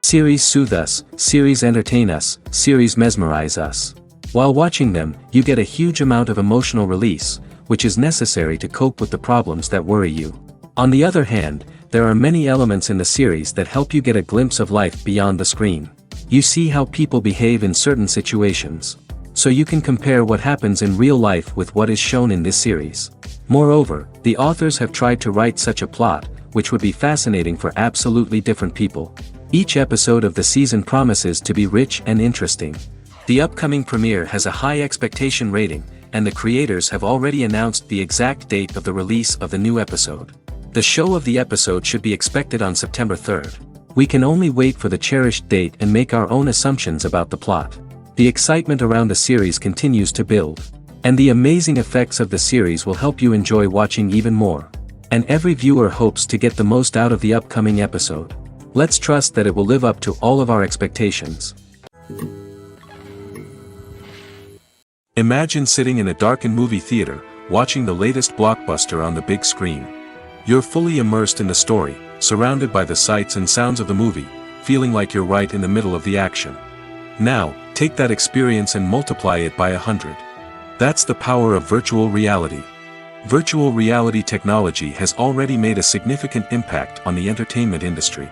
Series soothe us, series entertain us, series mesmerize us. While watching them, you get a huge amount of emotional release, which is necessary to cope with the problems that worry you. On the other hand, there are many elements in the series that help you get a glimpse of life beyond the screen. You see how people behave in certain situations. So you can compare what happens in real life with what is shown in this series. Moreover, the authors have tried to write such a plot, which would be fascinating for absolutely different people. Each episode of the season promises to be rich and interesting. The upcoming premiere has a high expectation rating, and the creators have already announced the exact date of the release of the new episode. The show of the episode should be expected on September 3rd. We can only wait for the cherished date and make our own assumptions about the plot. The excitement around the series continues to build. And the amazing effects of the series will help you enjoy watching even more. And every viewer hopes to get the most out of the upcoming episode. Let's trust that it will live up to all of our expectations. Imagine sitting in a darkened movie theater, watching the latest blockbuster on the big screen. You're fully immersed in the story, surrounded by the sights and sounds of the movie, feeling like you're right in the middle of the action. Now, take that experience and multiply it by 100. That's the power of virtual reality. Virtual reality technology has already made a significant impact on the entertainment industry.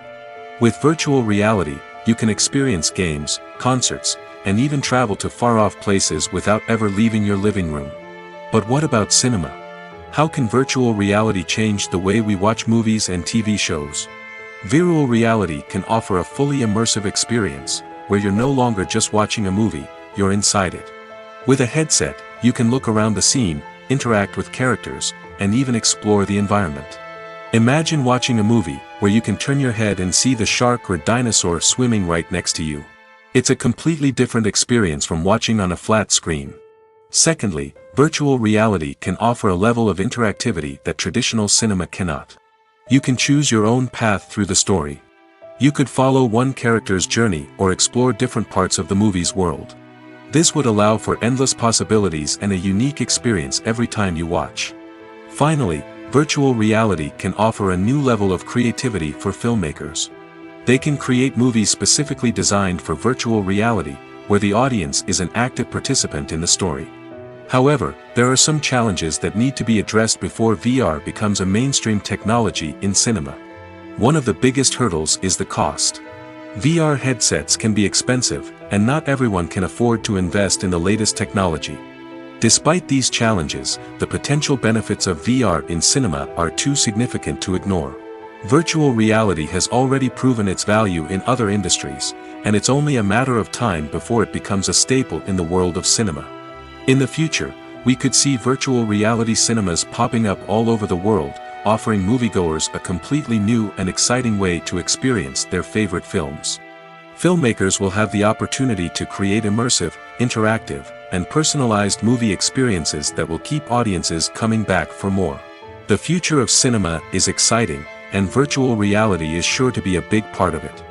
With virtual reality, you can experience games, concerts, and even travel to far-off places without ever leaving your living room. But what about cinema? How can virtual reality change the way we watch movies and TV shows? Virtual reality can offer a fully immersive experience, where you're no longer just watching a movie, you're inside it. With a headset, you can look around the scene, interact with characters, and even explore the environment. Imagine watching a movie, where you can turn your head and see the shark or dinosaur swimming right next to you. It's a completely different experience from watching on a flat screen. Secondly, virtual reality can offer a level of interactivity that traditional cinema cannot. You can choose your own path through the story. You could follow one character's journey or explore different parts of the movie's world. This would allow for endless possibilities and a unique experience every time you watch. Finally, virtual reality can offer a new level of creativity for filmmakers. They can create movies specifically designed for virtual reality, where the audience is an active participant in the story. However, there are some challenges that need to be addressed before VR becomes a mainstream technology in cinema. One of the biggest hurdles is the cost. VR headsets can be expensive, and not everyone can afford to invest in the latest technology. Despite these challenges, the potential benefits of VR in cinema are too significant to ignore. Virtual reality has already proven its value in other industries, and it's only a matter of time before it becomes a staple in the world of cinema. In the future, we could see virtual reality cinemas popping up all over the world, offering moviegoers a completely new and exciting way to experience their favorite films. Filmmakers will have the opportunity to create immersive, interactive, and personalized movie experiences that will keep audiences coming back for more. The future of cinema is exciting, and virtual reality is sure to be a big part of it.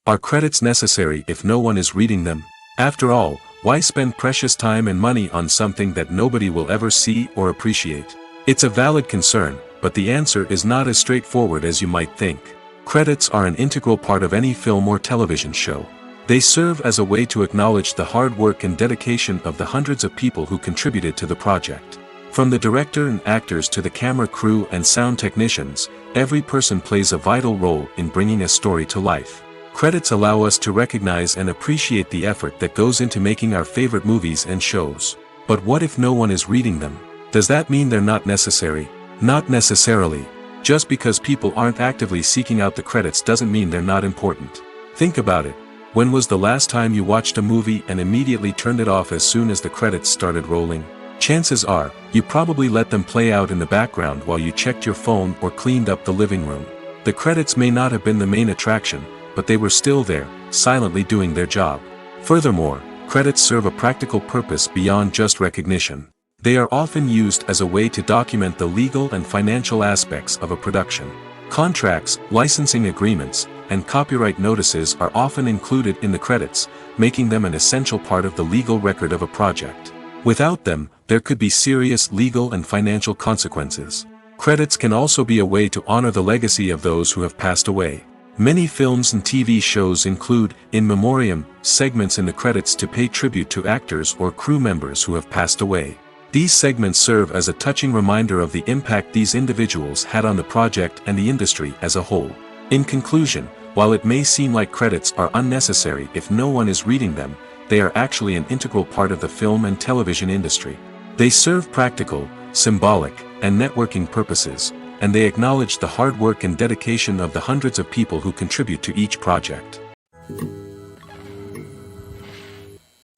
Are credits necessary if no one is reading them? After all, why spend precious time and money on something that nobody will ever see or appreciate? It's a valid concern, but the answer is not as straightforward as you might think. Credits are an integral part of any film or television show. They serve as a way to acknowledge the hard work and dedication of the hundreds of people who contributed to the project. From the director and actors to the camera crew and sound technicians, every person plays a vital role in bringing a story to life. Credits allow us to recognize and appreciate the effort that goes into making our favorite movies and shows. But what if no one is reading them? Does that mean they're not necessary? Not necessarily. Just because people aren't actively seeking out the credits doesn't mean they're not important. Think about it. When was the last time you watched a movie and immediately turned it off as soon as the credits started rolling? Chances are, you probably let them play out in the background while you checked your phone or cleaned up the living room. The credits may not have been the main attraction, but they were still there, silently doing their job. Furthermore, credits serve a practical purpose beyond just recognition. They are often used as a way to document the legal and financial aspects of a production. Contracts, licensing agreements, and copyright notices are often included in the credits, making them an essential part of the legal record of a project. Without them, there could be serious legal and financial consequences. Credits can also be a way to honor the legacy of those who have passed away. Many films and TV shows include, in memoriam, segments in the credits to pay tribute to actors or crew members who have passed away. These segments serve as a touching reminder of the impact these individuals had on the project and the industry as a whole. In conclusion, while it may seem like credits are unnecessary if no one is reading them, they are actually an integral part of the film and television industry. They serve practical, symbolic, and networking purposes, and they acknowledge the hard work and dedication of the hundreds of people who contribute to each project.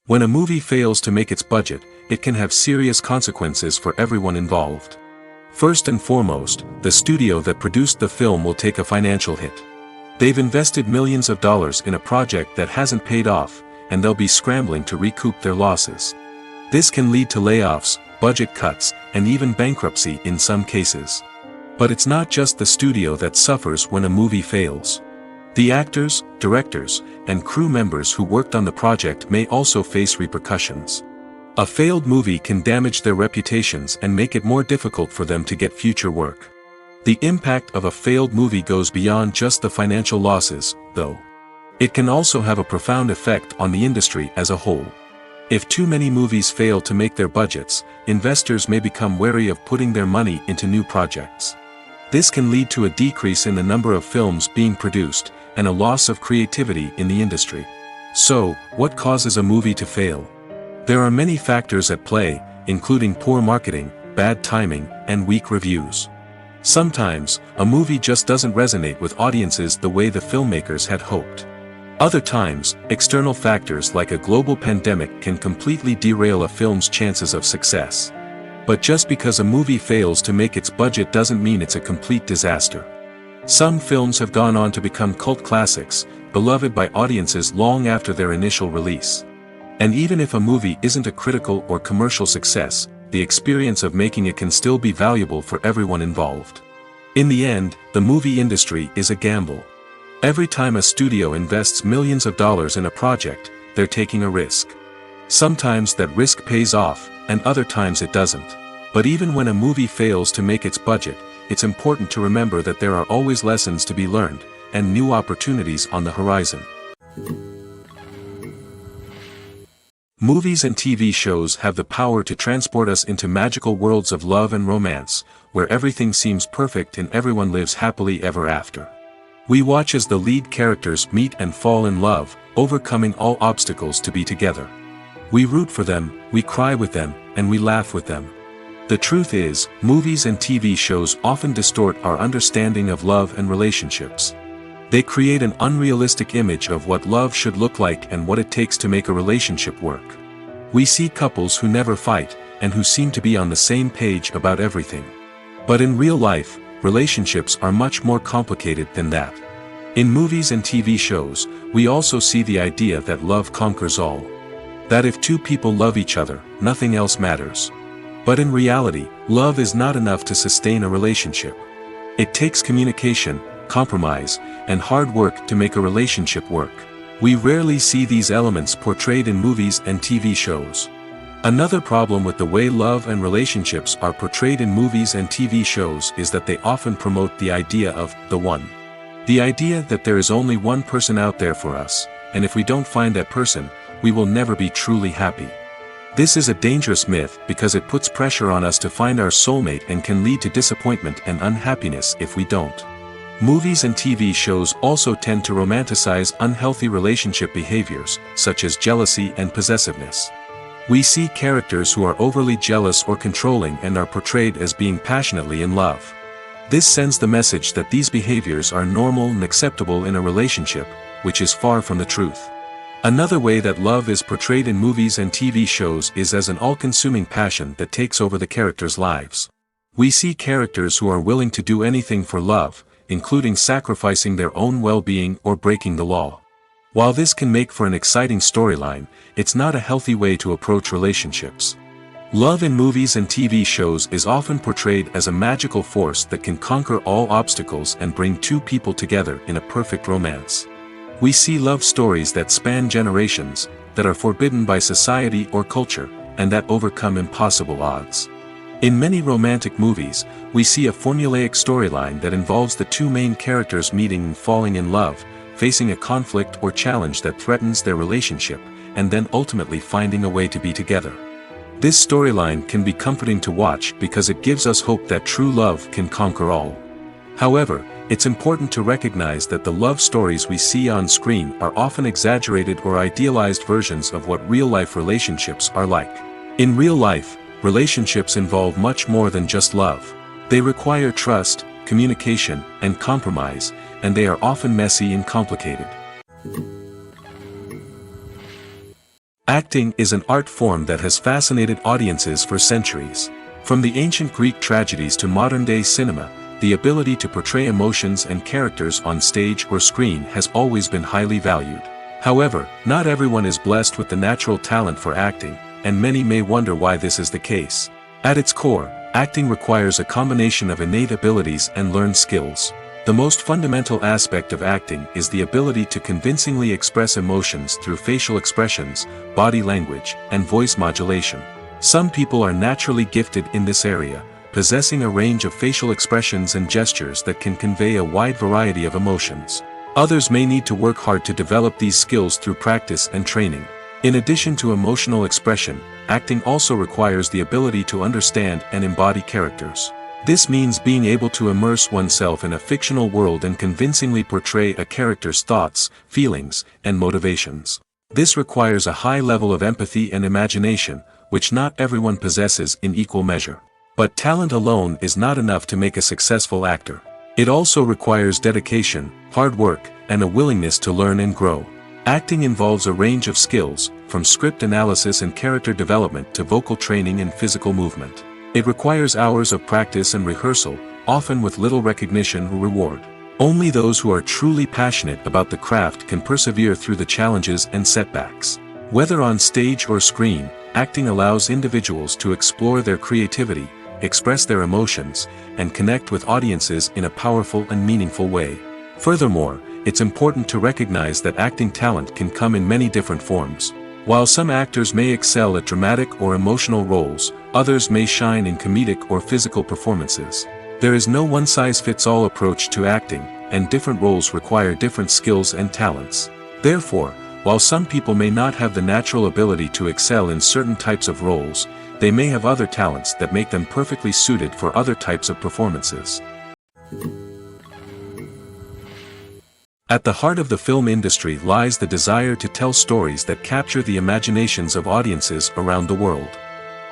When a movie fails to make its budget, it can have serious consequences for everyone involved. First and foremost, the studio that produced the film will take a financial hit. They've invested millions of dollars in a project that hasn't paid off, and they'll be scrambling to recoup their losses. This can lead to layoffs, budget cuts, and even bankruptcy in some cases. But it's not just the studio that suffers when a movie fails. The actors, directors, and crew members who worked on the project may also face repercussions. A failed movie can damage their reputations and make it more difficult for them to get future work. The impact of a failed movie goes beyond just the financial losses, though. It can also have a profound effect on the industry as a whole. If too many movies fail to make their budgets, investors may become wary of putting their money into new projects. This can lead to a decrease in the number of films being produced, and a loss of creativity in the industry. So, what causes a movie to fail? There are many factors at play, including poor marketing, bad timing, and weak reviews. Sometimes, a movie just doesn't resonate with audiences the way the filmmakers had hoped. Other times, external factors like a global pandemic can completely derail a film's chances of success. But just because a movie fails to make its budget doesn't mean it's a complete disaster. Some films have gone on to become cult classics, beloved by audiences long after their initial release. And even if a movie isn't a critical or commercial success, the experience of making it can still be valuable for everyone involved. In the end, the movie industry is a gamble. Every time a studio invests millions of dollars in a project, they're taking a risk. Sometimes that risk pays off, and other times it doesn't. But even when a movie fails to make its budget, it's important to remember that there are always lessons to be learned, and new opportunities on the horizon. Movies and TV shows have the power to transport us into magical worlds of love and romance, where everything seems perfect and everyone lives happily ever after. We watch as the lead characters meet and fall in love, overcoming all obstacles to be together. We root for them, we cry with them, and we laugh with them. The truth is, movies and TV shows often distort our understanding of love and relationships. They create an unrealistic image of what love should look like and what it takes to make a relationship work. We see couples who never fight, and who seem to be on the same page about everything. But in real life, relationships are much more complicated than that. In movies and TV shows, we also see the idea that love conquers all. That if two people love each other, nothing else matters. But in reality, love is not enough to sustain a relationship. It takes communication, compromise, and hard work to make a relationship work. We rarely see these elements portrayed in movies and TV shows. Another problem with the way love and relationships are portrayed in movies and TV shows is that they often promote the idea of the one. The idea that there is only one person out there for us, and if we don't find that person, we will never be truly happy. This is a dangerous myth because it puts pressure on us to find our soulmate and can lead to disappointment and unhappiness if we don't. Movies and TV shows also tend to romanticize unhealthy relationship behaviors, such as jealousy and possessiveness. We see characters who are overly jealous or controlling and are portrayed as being passionately in love. This sends the message that these behaviors are normal and acceptable in a relationship, which is far from the truth. Another way that love is portrayed in movies and TV shows is as an all-consuming passion that takes over the characters' lives. We see characters who are willing to do anything for love, including sacrificing their own well-being or breaking the law. While this can make for an exciting storyline, it's not a healthy way to approach relationships. Love in movies and TV shows is often portrayed as a magical force that can conquer all obstacles and bring two people together in a perfect romance. We see love stories that span generations, that are forbidden by society or culture, and that overcome impossible odds. In many romantic movies, we see a formulaic storyline that involves the two main characters meeting and falling in love, facing a conflict or challenge that threatens their relationship, and then ultimately finding a way to be together. This storyline can be comforting to watch because it gives us hope that true love can conquer all. However, it's important to recognize that the love stories we see on screen are often exaggerated or idealized versions of what real-life relationships are like. In real life, relationships involve much more than just love. They require trust, communication, and compromise, and they are often messy and complicated. Acting is an art form that has fascinated audiences for centuries. From the ancient Greek tragedies to modern-day cinema, the ability to portray emotions and characters on stage or screen has always been highly valued. However, not everyone is blessed with the natural talent for acting, and many may wonder why this is the case. At its core, acting requires a combination of innate abilities and learned skills. The most fundamental aspect of acting is the ability to convincingly express emotions through facial expressions, body language, and voice modulation. Some people are naturally gifted in this area, possessing a range of facial expressions and gestures that can convey a wide variety of emotions. Others may need to work hard to develop these skills through practice and training. In addition to emotional expression, acting also requires the ability to understand and embody characters. This means being able to immerse oneself in a fictional world and convincingly portray a character's thoughts, feelings, and motivations. This requires a high level of empathy and imagination, which not everyone possesses in equal measure. But talent alone is not enough to make a successful actor. It also requires dedication, hard work, and a willingness to learn and grow. Acting involves a range of skills, from script analysis and character development to vocal training and physical movement. It requires hours of practice and rehearsal, often with little recognition or reward. Only those who are truly passionate about the craft can persevere through the challenges and setbacks. Whether on stage or screen, acting allows individuals to explore their creativity, express their emotions, and connect with audiences in a powerful and meaningful way. Furthermore, it's important to recognize that acting talent can come in many different forms. While some actors may excel at dramatic or emotional roles, others may shine in comedic or physical performances. There is no one-size-fits-all approach to acting, and different roles require different skills and talents. Therefore, while some people may not have the natural ability to excel in certain types of roles, they may have other talents that make them perfectly suited for other types of performances. At the heart of the film industry lies the desire to tell stories that capture the imaginations of audiences around the world.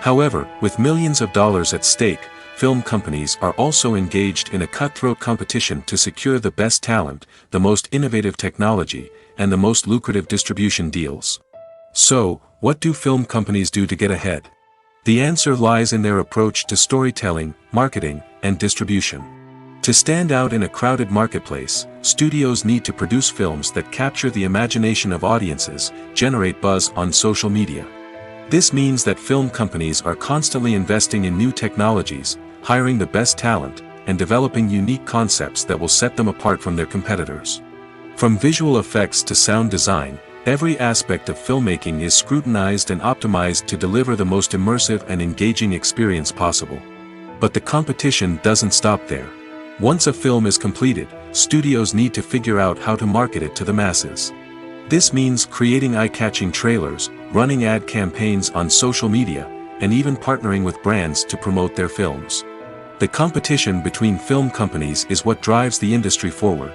However, with millions of dollars at stake, film companies are also engaged in a cutthroat competition to secure the best talent, the most innovative technology, and the most lucrative distribution deals. So, what do film companies do to get ahead? The answer lies in their approach to storytelling, marketing, and distribution. To stand out in a crowded marketplace, studios need to produce films that capture the imagination of audiences, generate buzz on social media. This means that film companies are constantly investing in new technologies, hiring the best talent, and developing unique concepts that will set them apart from their competitors. From visual effects to sound design, every aspect of filmmaking is scrutinized and optimized to deliver the most immersive and engaging experience possible. But the competition doesn't stop there. Once a film is completed, studios need to figure out how to market it to the masses. This means creating eye-catching trailers, running ad campaigns on social media, and even partnering with brands to promote their films. The competition between film companies is what drives the industry forward.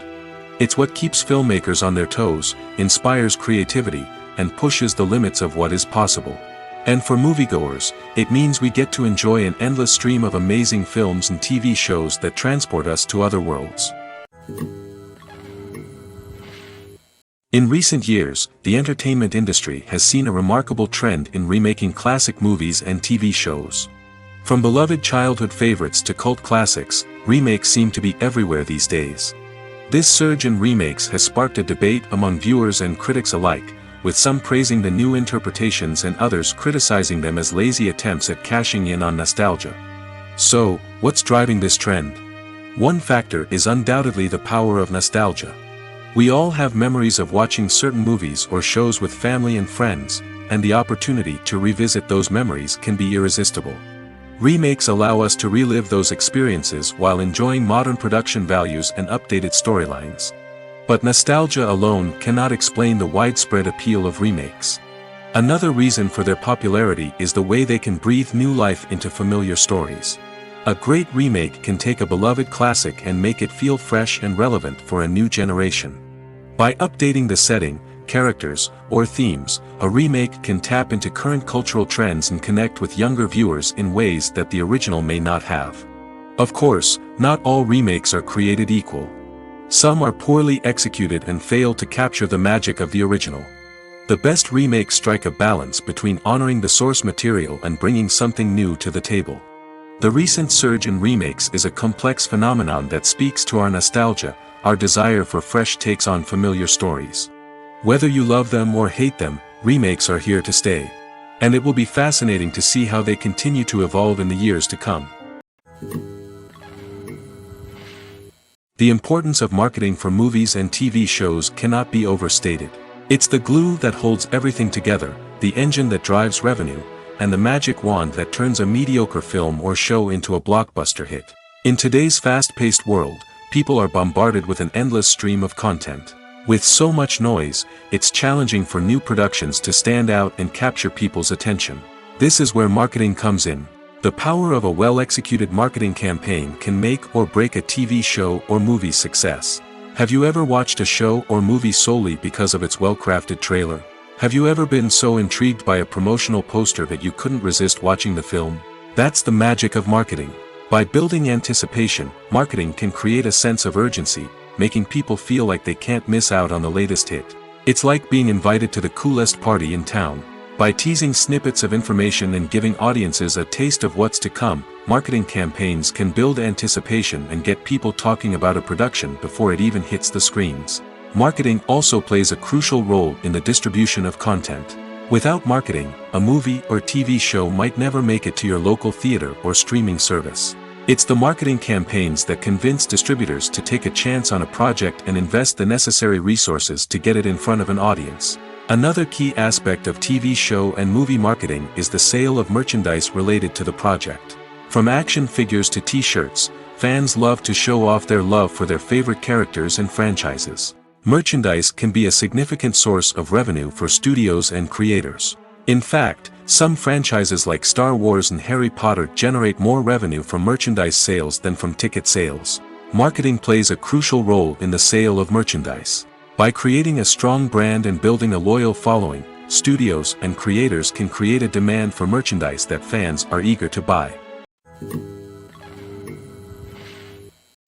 It's what keeps filmmakers on their toes, inspires creativity, and pushes the limits of what is possible. And for moviegoers, it means we get to enjoy an endless stream of amazing films and TV shows that transport us to other worlds. In recent years, the entertainment industry has seen a remarkable trend in remaking classic movies and TV shows. From beloved childhood favorites to cult classics, remakes seem to be everywhere these days. This surge in remakes has sparked a debate among viewers and critics alike, with some praising the new interpretations and others criticizing them as lazy attempts at cashing in on nostalgia. So, what's driving this trend? One factor is undoubtedly the power of nostalgia. We all have memories of watching certain movies or shows with family and friends, and the opportunity to revisit those memories can be irresistible. Remakes allow us to relive those experiences while enjoying modern production values and updated storylines. But nostalgia alone cannot explain the widespread appeal of remakes. Another reason for their popularity is the way they can breathe new life into familiar stories. A great remake can take a beloved classic and make it feel fresh and relevant for a new generation. By updating the setting, characters, or themes, a remake can tap into current cultural trends and connect with younger viewers in ways that the original may not have. Of course, not all remakes are created equal. Some are poorly executed and fail to capture the magic of the original. The best remakes strike a balance between honoring the source material and bringing something new to the table. The recent surge in remakes is a complex phenomenon that speaks to our nostalgia, our desire for fresh takes on familiar stories. Whether you love them or hate them, remakes are here to stay. And it will be fascinating to see how they continue to evolve in the years to come. The importance of marketing for movies and TV shows cannot be overstated. It's the glue that holds everything together, the engine that drives revenue, and the magic wand that turns a mediocre film or show into a blockbuster hit. In today's fast-paced world, people are bombarded with an endless stream of content. With so much noise, it's challenging for new productions to stand out and capture people's attention. This is where marketing comes in. The power of a well-executed marketing campaign can make or break a TV show or movie's success. Have you ever watched a show or movie solely because of its well-crafted trailer? Have you ever been so intrigued by a promotional poster that you couldn't resist watching the film? That's the magic of marketing. By building anticipation, marketing can create a sense of urgency, making people feel like they can't miss out on the latest hit. It's like being invited to the coolest party in town. By teasing snippets of information and giving audiences a taste of what's to come, marketing campaigns can build anticipation and get people talking about a production before it even hits the screens. Marketing also plays a crucial role in the distribution of content. Without marketing, a movie or TV show might never make it to your local theater or streaming service. It's the marketing campaigns that convince distributors to take a chance on a project and invest the necessary resources to get it in front of an audience. Another key aspect of TV show and movie marketing is the sale of merchandise related to the project. From action figures to t-shirts, fans love to show off their love for their favorite characters and franchises. Merchandise can be a significant source of revenue for studios and creators. In fact, some franchises like Star Wars and Harry Potter generate more revenue from merchandise sales than from ticket sales. Marketing plays a crucial role in the sale of merchandise. By creating a strong brand and building a loyal following, studios and creators can create a demand for merchandise that fans are eager to buy.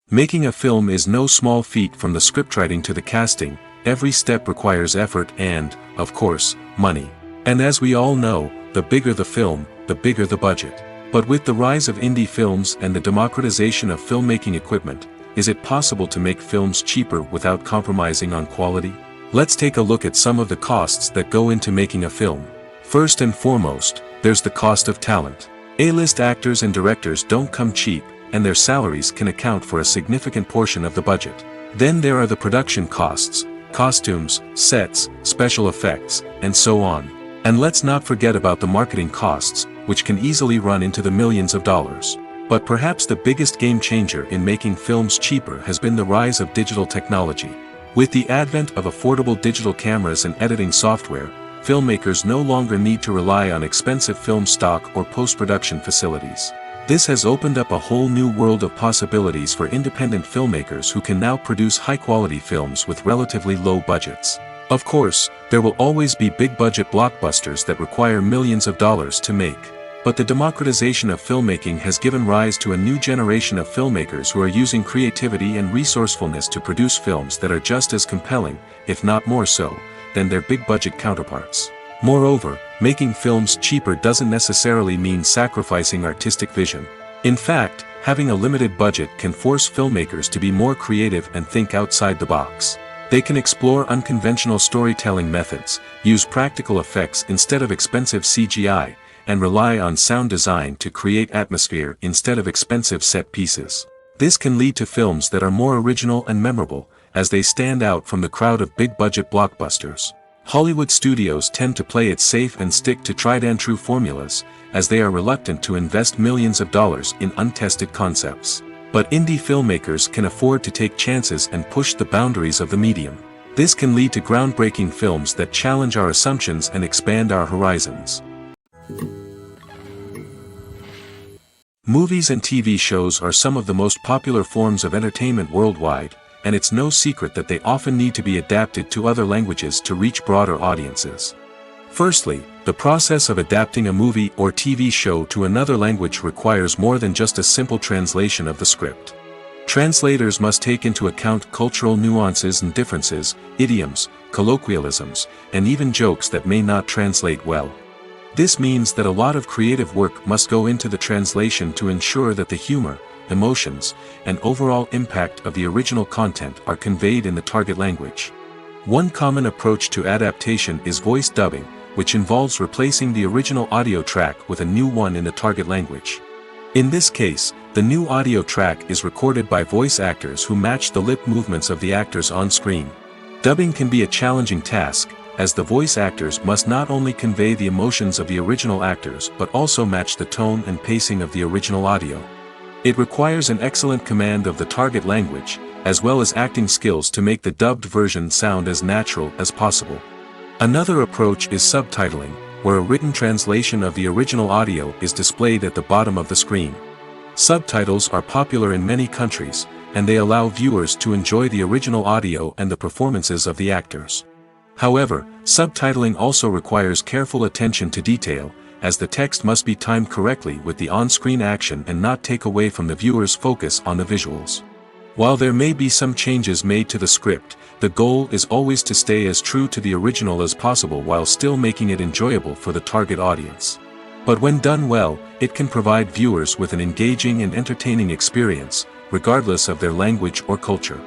Making a film is no small feat. From the scriptwriting to the casting, every step requires effort and, of course, money. And as we all know, the bigger the film, the bigger the budget. But with the rise of indie films and the democratization of filmmaking equipment, is it possible to make films cheaper without compromising on quality? Let's take a look at some of the costs that go into making a film. First and foremost, there's the cost of talent. A-list actors and directors don't come cheap, and their salaries can account for a significant portion of the budget. Then there are the production costs, costumes, sets, special effects, and so on. And let's not forget about the marketing costs, which can easily run into the millions of dollars. But perhaps the biggest game changer in making films cheaper has been the rise of digital technology. With the advent of affordable digital cameras and editing software, filmmakers no longer need to rely on expensive film stock or post-production facilities. This has opened up a whole new world of possibilities for independent filmmakers who can now produce high-quality films with relatively low budgets. Of course, there will always be big-budget blockbusters that require millions of dollars to make. But the democratization of filmmaking has given rise to a new generation of filmmakers who are using creativity and resourcefulness to produce films that are just as compelling, if not more so, than their big-budget counterparts. Moreover, making films cheaper doesn't necessarily mean sacrificing artistic vision. In fact, having a limited budget can force filmmakers to be more creative and think outside the box. They can explore unconventional storytelling methods, use practical effects instead of expensive CGI, and rely on sound design to create atmosphere instead of expensive set pieces. This can lead to films that are more original and memorable, as they stand out from the crowd of big-budget blockbusters. Hollywood studios tend to play it safe and stick to tried-and-true formulas, as they are reluctant to invest millions of dollars in untested concepts. But indie filmmakers can afford to take chances and push the boundaries of the medium. This can lead to groundbreaking films that challenge our assumptions and expand our horizons. Movies and TV shows are some of the most popular forms of entertainment worldwide, and it's no secret that they often need to be adapted to other languages to reach broader audiences. Firstly, the process of adapting a movie or TV show to another language requires more than just a simple translation of the script. Translators must take into account cultural nuances and differences, idioms, colloquialisms, and even jokes that may not translate well. This means that a lot of creative work must go into the translation to ensure that the humor, emotions, and overall impact of the original content are conveyed in the target language. One common approach to adaptation is voice dubbing, which involves replacing the original audio track with a new one in the target language. In this case, the new audio track is recorded by voice actors who match the lip movements of the actors on screen. Dubbing can be a challenging task, as the voice actors must not only convey the emotions of the original actors but also match the tone and pacing of the original audio. It requires an excellent command of the target language, as well as acting skills to make the dubbed version sound as natural as possible. Another approach is subtitling, where a written translation of the original audio is displayed at the bottom of the screen. Subtitles are popular in many countries, and they allow viewers to enjoy the original audio and the performances of the actors. However, subtitling also requires careful attention to detail, as the text must be timed correctly with the on-screen action and not take away from the viewer's focus on the visuals. While there may be some changes made to the script, the goal is always to stay as true to the original as possible while still making it enjoyable for the target audience. But when done well, it can provide viewers with an engaging and entertaining experience, regardless of their language or culture.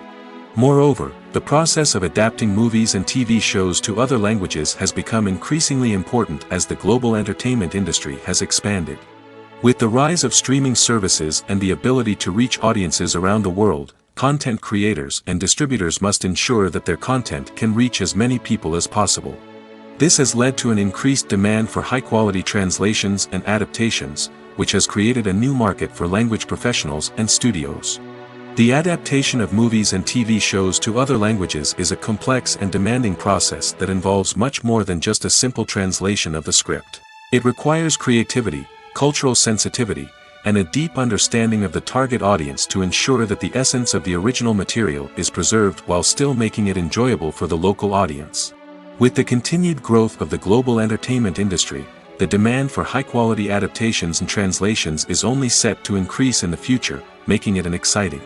Moreover, the process of adapting movies and TV shows to other languages has become increasingly important as the global entertainment industry has expanded. With the rise of streaming services and the ability to reach audiences around the world, content creators and distributors must ensure that their content can reach as many people as possible. This has led to an increased demand for high-quality translations and adaptations, which has created a new market for language professionals and studios. The adaptation of movies and TV shows to other languages is a complex and demanding process that involves much more than just a simple translation of the script. It requires creativity, cultural sensitivity, and a deep understanding of the target audience to ensure that the essence of the original material is preserved while still making it enjoyable for the local audience. With the continued growth of the global entertainment industry, the demand for high-quality adaptations and translations is only set to increase in the future, making it an exciting.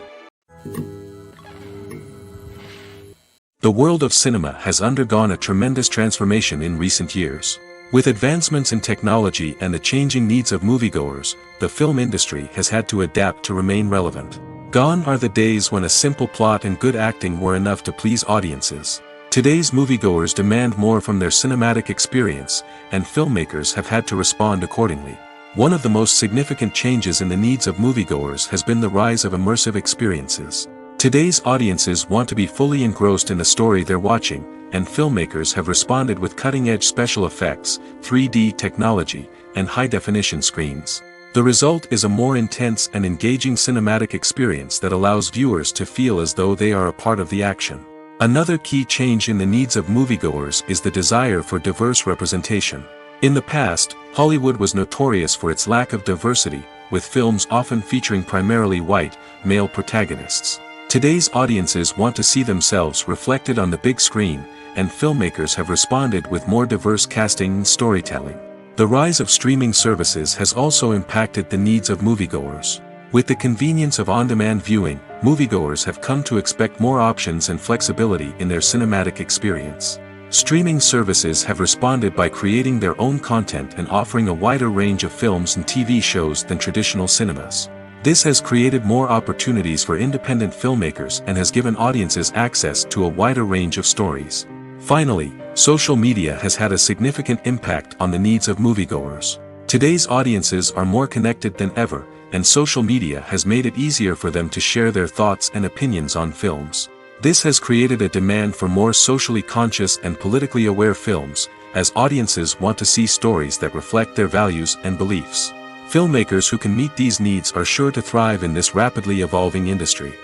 The world of cinema has undergone a tremendous transformation in recent years. With advancements in technology and the changing needs of moviegoers, the film industry has had to adapt to remain relevant. Gone are the days when a simple plot and good acting were enough to please audiences. Today's moviegoers demand more from their cinematic experience, and filmmakers have had to respond accordingly. One of the most significant changes in the needs of moviegoers has been the rise of immersive experiences. Today's audiences want to be fully engrossed in the story they're watching, and filmmakers have responded with cutting-edge special effects, 3D technology, and high-definition screens. The result is a more intense and engaging cinematic experience that allows viewers to feel as though they are a part of the action. Another key change in the needs of moviegoers is the desire for diverse representation. In the past, Hollywood was notorious for its lack of diversity, with films often featuring primarily white, male protagonists. Today's audiences want to see themselves reflected on the big screen, and filmmakers have responded with more diverse casting and storytelling. The rise of streaming services has also impacted the needs of moviegoers. With the convenience of on-demand viewing, moviegoers have come to expect more options and flexibility in their cinematic experience. Streaming services have responded by creating their own content and offering a wider range of films and TV shows than traditional cinemas. This has created more opportunities for independent filmmakers and has given audiences access to a wider range of stories. Finally, social media has had a significant impact on the needs of moviegoers. Today's audiences are more connected than ever, and social media has made it easier for them to share their thoughts and opinions on films. This has created a demand for more socially conscious and politically aware films, as audiences want to see stories that reflect their values and beliefs. Filmmakers who can meet these needs are sure to thrive in this rapidly evolving industry.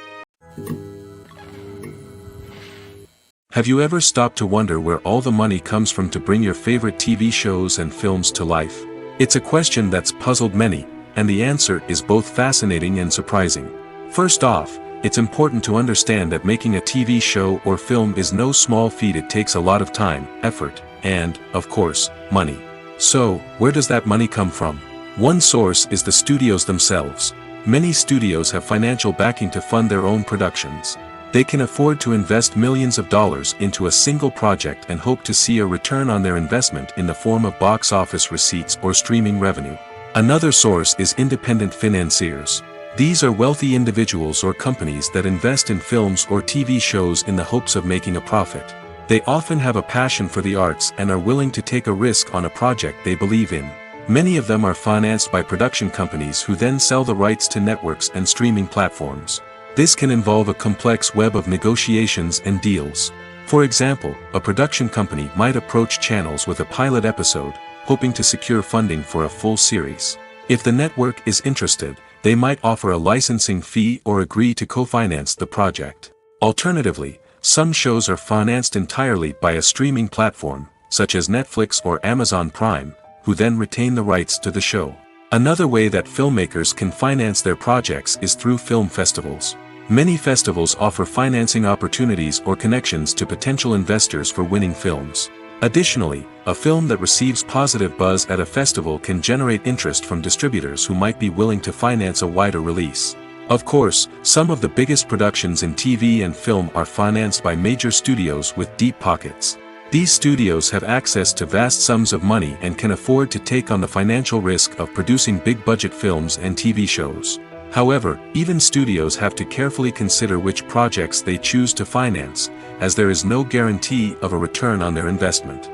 Have you ever stopped to wonder where all the money comes from to bring your favorite TV shows and films to life? It's a question that's puzzled many, and the answer is both fascinating and surprising. First off, it's important to understand that making a TV show or film is no small feat. It takes a lot of time, effort, and, of course, money. So, where does that money come from? One source is the studios themselves. Many studios have financial backing to fund their own productions. They can afford to invest millions of dollars into a single project and hope to see a return on their investment in the form of box office receipts or streaming revenue. Another source is independent financiers. These are wealthy individuals or companies that invest in films or TV shows in the hopes of making a profit. They often have a passion for the arts and are willing to take a risk on a project they believe in. Many of them are financed by production companies who then sell the rights to networks and streaming platforms. This can involve a complex web of negotiations and deals. For example, a production company might approach channels with a pilot episode, hoping to secure funding for a full series. If the network is interested, they might offer a licensing fee or agree to co-finance the project. Alternatively, some shows are financed entirely by a streaming platform, such as Netflix or Amazon Prime, who then retain the rights to the show. Another way that filmmakers can finance their projects is through film festivals. Many festivals offer financing opportunities or connections to potential investors for winning films. Additionally, a film that receives positive buzz at a festival can generate interest from distributors who might be willing to finance a wider release. Of course, some of the biggest productions in TV and film are financed by major studios with deep pockets. These studios have access to vast sums of money and can afford to take on the financial risk of producing big-budget films and TV shows. However, even studios have to carefully consider which projects they choose to finance, as there is no guarantee of a return on their investment.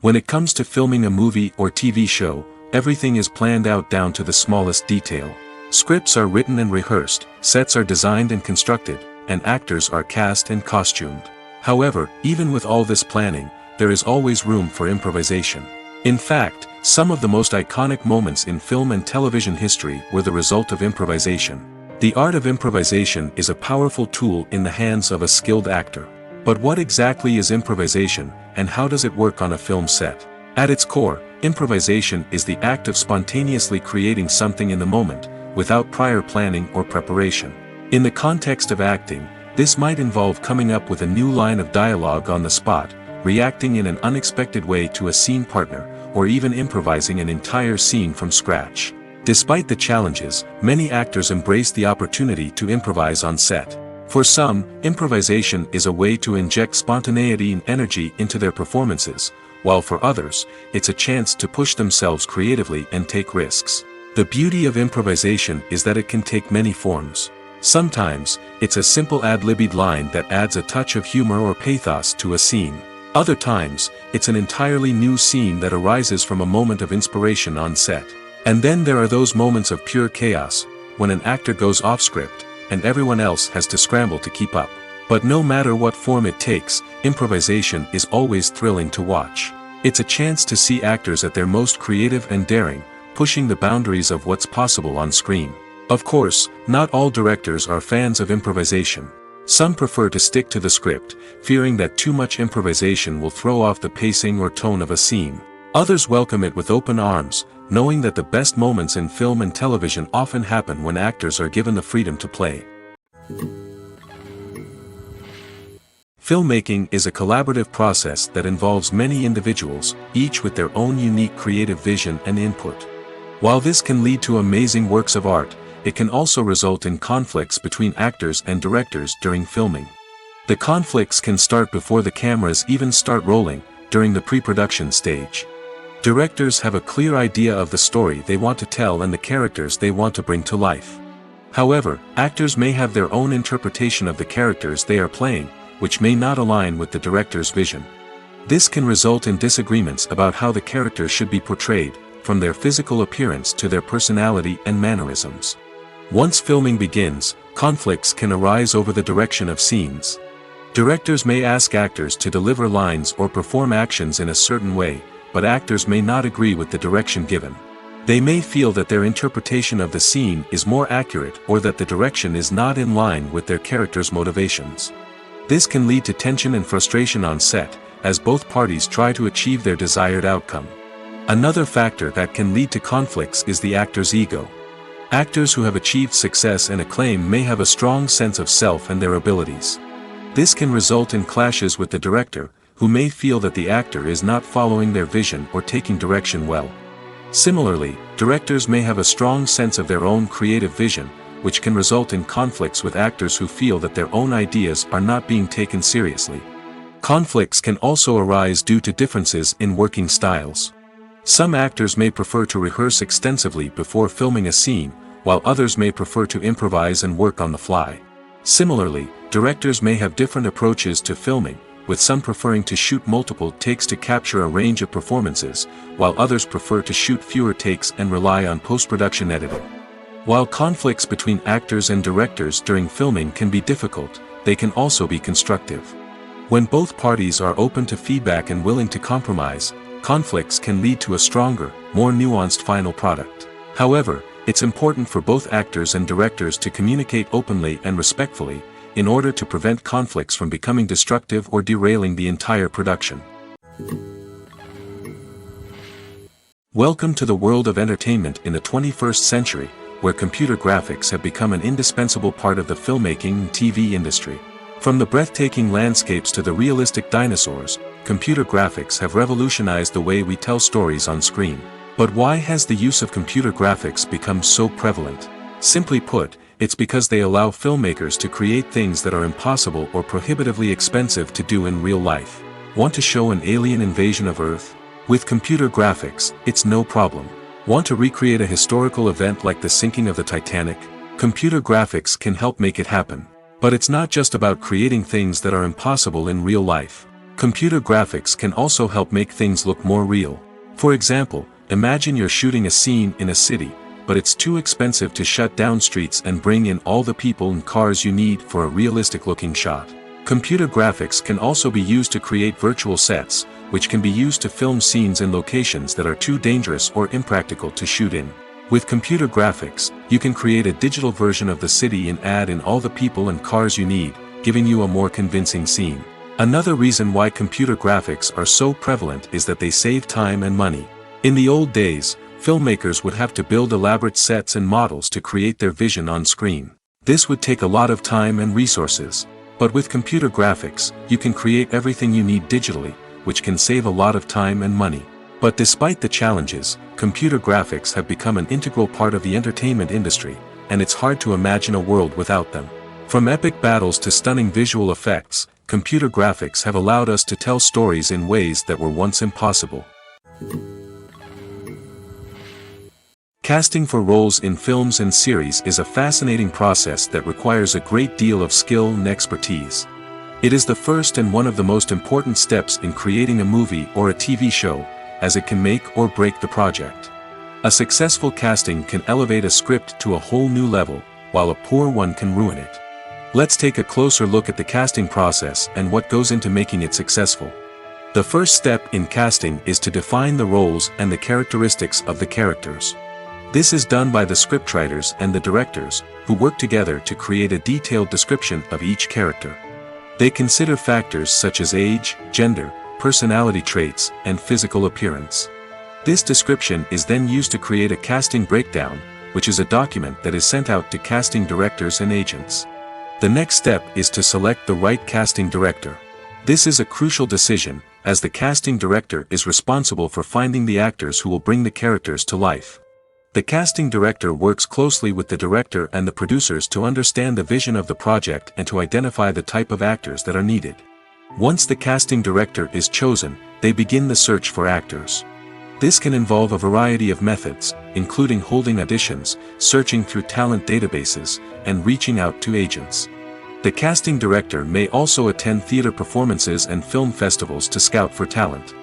When it comes to filming a movie or TV show, everything is planned out down to the smallest detail. Scripts are written and rehearsed, sets are designed and constructed, and actors are cast and costumed. However, even with all this planning, there is always room for improvisation. In fact, some of the most iconic moments in film and television history were the result of improvisation. The art of improvisation is a powerful tool in the hands of a skilled actor. But what exactly is improvisation, and how does it work on a film set? At its core, improvisation is the act of spontaneously creating something in the moment, without prior planning or preparation. In the context of acting, this might involve coming up with a new line of dialogue on the spot, reacting in an unexpected way to a scene partner, or even improvising an entire scene from scratch. Despite the challenges, many actors embrace the opportunity to improvise on set. For some, improvisation is a way to inject spontaneity and energy into their performances, while for others, it's a chance to push themselves creatively and take risks. The beauty of improvisation is that it can take many forms. Sometimes, it's a simple ad-libbed line that adds a touch of humor or pathos to a scene. Other times, it's an entirely new scene that arises from a moment of inspiration on set. And then there are those moments of pure chaos, when an actor goes off script, and everyone else has to scramble to keep up. But no matter what form it takes, improvisation is always thrilling to watch. It's a chance to see actors at their most creative and daring, pushing the boundaries of what's possible on screen. Of course, not all directors are fans of improvisation. Some prefer to stick to the script, fearing that too much improvisation will throw off the pacing or tone of a scene. Others welcome it with open arms, knowing that the best moments in film and television often happen when actors are given the freedom to play. Filmmaking is a collaborative process that involves many individuals, each with their own unique creative vision and input. While this can lead to amazing works of art, it can also result in conflicts between actors and directors during filming. The conflicts can start before the cameras even start rolling, during the pre-production stage. Directors have a clear idea of the story they want to tell and the characters they want to bring to life. However, actors may have their own interpretation of the characters they are playing, which may not align with the director's vision. This can result in disagreements about how the characters should be portrayed, from their physical appearance to their personality and mannerisms. Once filming begins, Conflicts can arise over the direction of scenes. Directors may ask actors to deliver lines or perform actions in a certain way, but actors may not agree with the direction given. They may feel that their interpretation of the scene is more accurate or that the direction is not in line with their character's motivations. This can lead to tension and frustration on set, as both parties try to achieve their desired outcome. Another factor that can lead to conflicts is the actor's ego. Actors who have achieved success and acclaim may have a strong sense of self and their abilities. This can result in clashes with the director, who may feel that the actor is not following their vision or taking direction well. Similarly, directors may have a strong sense of their own creative vision, which can result in conflicts with actors who feel that their own ideas are not being taken seriously. Conflicts can also arise due to differences in working styles. Some actors may prefer to rehearse extensively before filming a scene, while others may prefer to improvise and work on the fly. Similarly, directors may have different approaches to filming, with some preferring to shoot multiple takes to capture a range of performances, while others prefer to shoot fewer takes and rely on post-production editing. While conflicts between actors and directors during filming can be difficult, they can also be constructive. When both parties are open to feedback and willing to compromise, conflicts can lead to a stronger, more nuanced final product. However, it's important for both actors and directors to communicate openly and respectfully, in order to prevent conflicts from becoming destructive or derailing the entire production. Welcome to the world of entertainment in the 21st century, where computer graphics have become an indispensable part of the filmmaking and TV industry. From the breathtaking landscapes to the realistic dinosaurs, computer graphics have revolutionized the way we tell stories on screen. But why has the use of computer graphics become so prevalent? Simply put, it's because they allow filmmakers to create things that are impossible or prohibitively expensive to do in real life. Want to show an alien invasion of Earth? With computer graphics, it's no problem. Want to recreate a historical event like the sinking of the Titanic? Computer graphics can help make it happen. But it's not just about creating things that are impossible in real life. Computer graphics can also help make things look more real. For example, imagine you're shooting a scene in a city, but it's too expensive to shut down streets and bring in all the people and cars you need for a realistic-looking shot. Computer graphics can also be used to create virtual sets, which can be used to film scenes in locations that are too dangerous or impractical to shoot in. With computer graphics, you can create a digital version of the city and add in all the people and cars you need, giving you a more convincing scene. Another reason why computer graphics are so prevalent is that they save time and money. In the old days, filmmakers would have to build elaborate sets and models to create their vision on screen. This would take a lot of time and resources. But with computer graphics, you can create everything you need digitally, which can save a lot of time and money. But despite the challenges, computer graphics have become an integral part of the entertainment industry, and it's hard to imagine a world without them. From epic battles to stunning visual effects, computer graphics have allowed us to tell stories in ways that were once impossible. Casting for roles in films and series is a fascinating process that requires a great deal of skill and expertise. It is the first and one of the most important steps in creating a movie or a TV show, as it can make or break the project. A successful casting can elevate a script to a whole new level, while a poor one can ruin it. Let's take a closer look at the casting process and what goes into making it successful. The first step in casting is to define the roles and the characteristics of the characters. This is done by the scriptwriters and the directors, who work together to create a detailed description of each character. They consider factors such as age, gender, personality traits, and physical appearance. This description is then used to create a casting breakdown, which is a document that is sent out to casting directors and agents. The next step is to select the right casting director. This is a crucial decision, as the casting director is responsible for finding the actors who will bring the characters to life. The casting director works closely with the director and the producers to understand the vision of the project and to identify the type of actors that are needed. Once the casting director is chosen, they begin the search for actors. This can involve a variety of methods, including holding auditions, searching through talent databases, and reaching out to agents. The casting director may also attend theater performances and film festivals to scout for talent.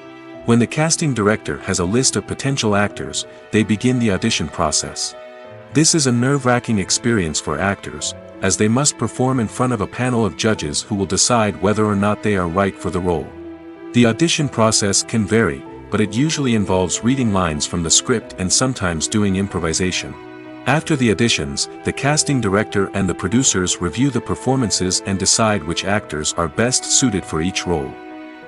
When the casting director has a list of potential actors, they begin the audition process. This is a nerve-wracking experience for actors, as they must perform in front of a panel of judges who will decide whether or not they are right for the role. The audition process can vary, but it usually involves reading lines from the script and sometimes doing improvisation. After the auditions, the casting director and the producers review the performances and decide which actors are best suited for each role.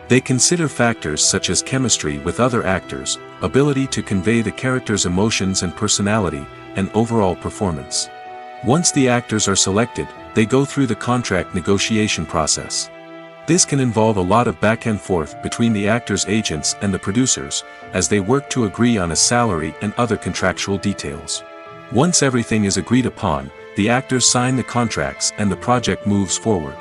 They consider factors such as chemistry with other actors, ability to convey the character's emotions and personality, and overall performance. Once the actors are selected, they go through the contract negotiation process. This can involve a lot of back and forth between the actors' agents and the producers, as they work to agree on a salary and other contractual details. Once everything is agreed upon, the actors sign the contracts and the project moves forward.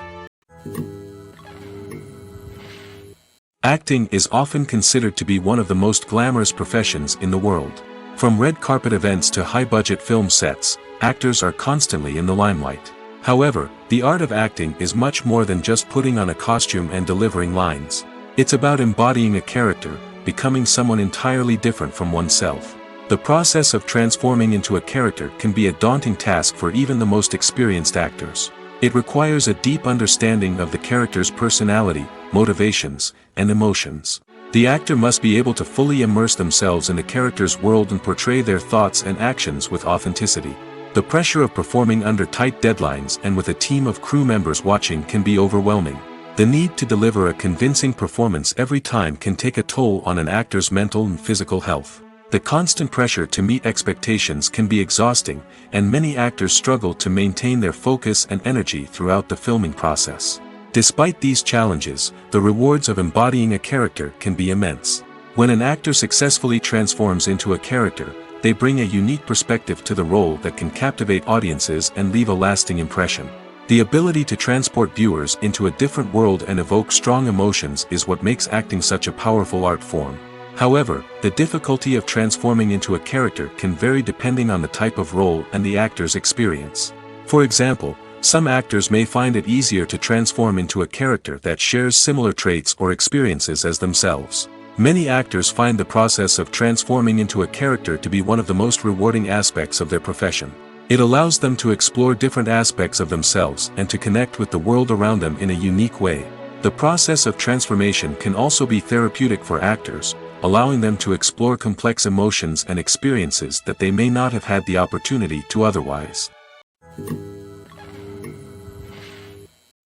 Acting is often considered to be one of the most glamorous professions in the world. From red carpet events to high-budget film sets, actors are constantly in the limelight. However, the art of acting is much more than just putting on a costume and delivering lines. It's about embodying a character, becoming someone entirely different from oneself. The process of transforming into a character can be a daunting task for even the most experienced actors. It requires a deep understanding of the character's personality, motivations, and emotions. The actor must be able to fully immerse themselves in the character's world and portray their thoughts and actions with authenticity. The pressure of performing under tight deadlines and with a team of crew members watching can be overwhelming. The need to deliver a convincing performance every time can take a toll on an actor's mental and physical health. The constant pressure to meet expectations can be exhausting, and many actors struggle to maintain their focus and energy throughout the filming process. Despite these challenges, the rewards of embodying a character can be immense. When an actor successfully transforms into a character, they bring a unique perspective to the role that can captivate audiences and leave a lasting impression. The ability to transport viewers into a different world and evoke strong emotions is what makes acting such a powerful art form. However, the difficulty of transforming into a character can vary depending on the type of role and the actor's experience. For example, some actors may find it easier to transform into a character that shares similar traits or experiences as themselves. Many actors find the process of transforming into a character to be one of the most rewarding aspects of their profession. It allows them to explore different aspects of themselves and to connect with the world around them in a unique way. The process of transformation can also be therapeutic for actors, allowing them to explore complex emotions and experiences that they may not have had the opportunity to otherwise.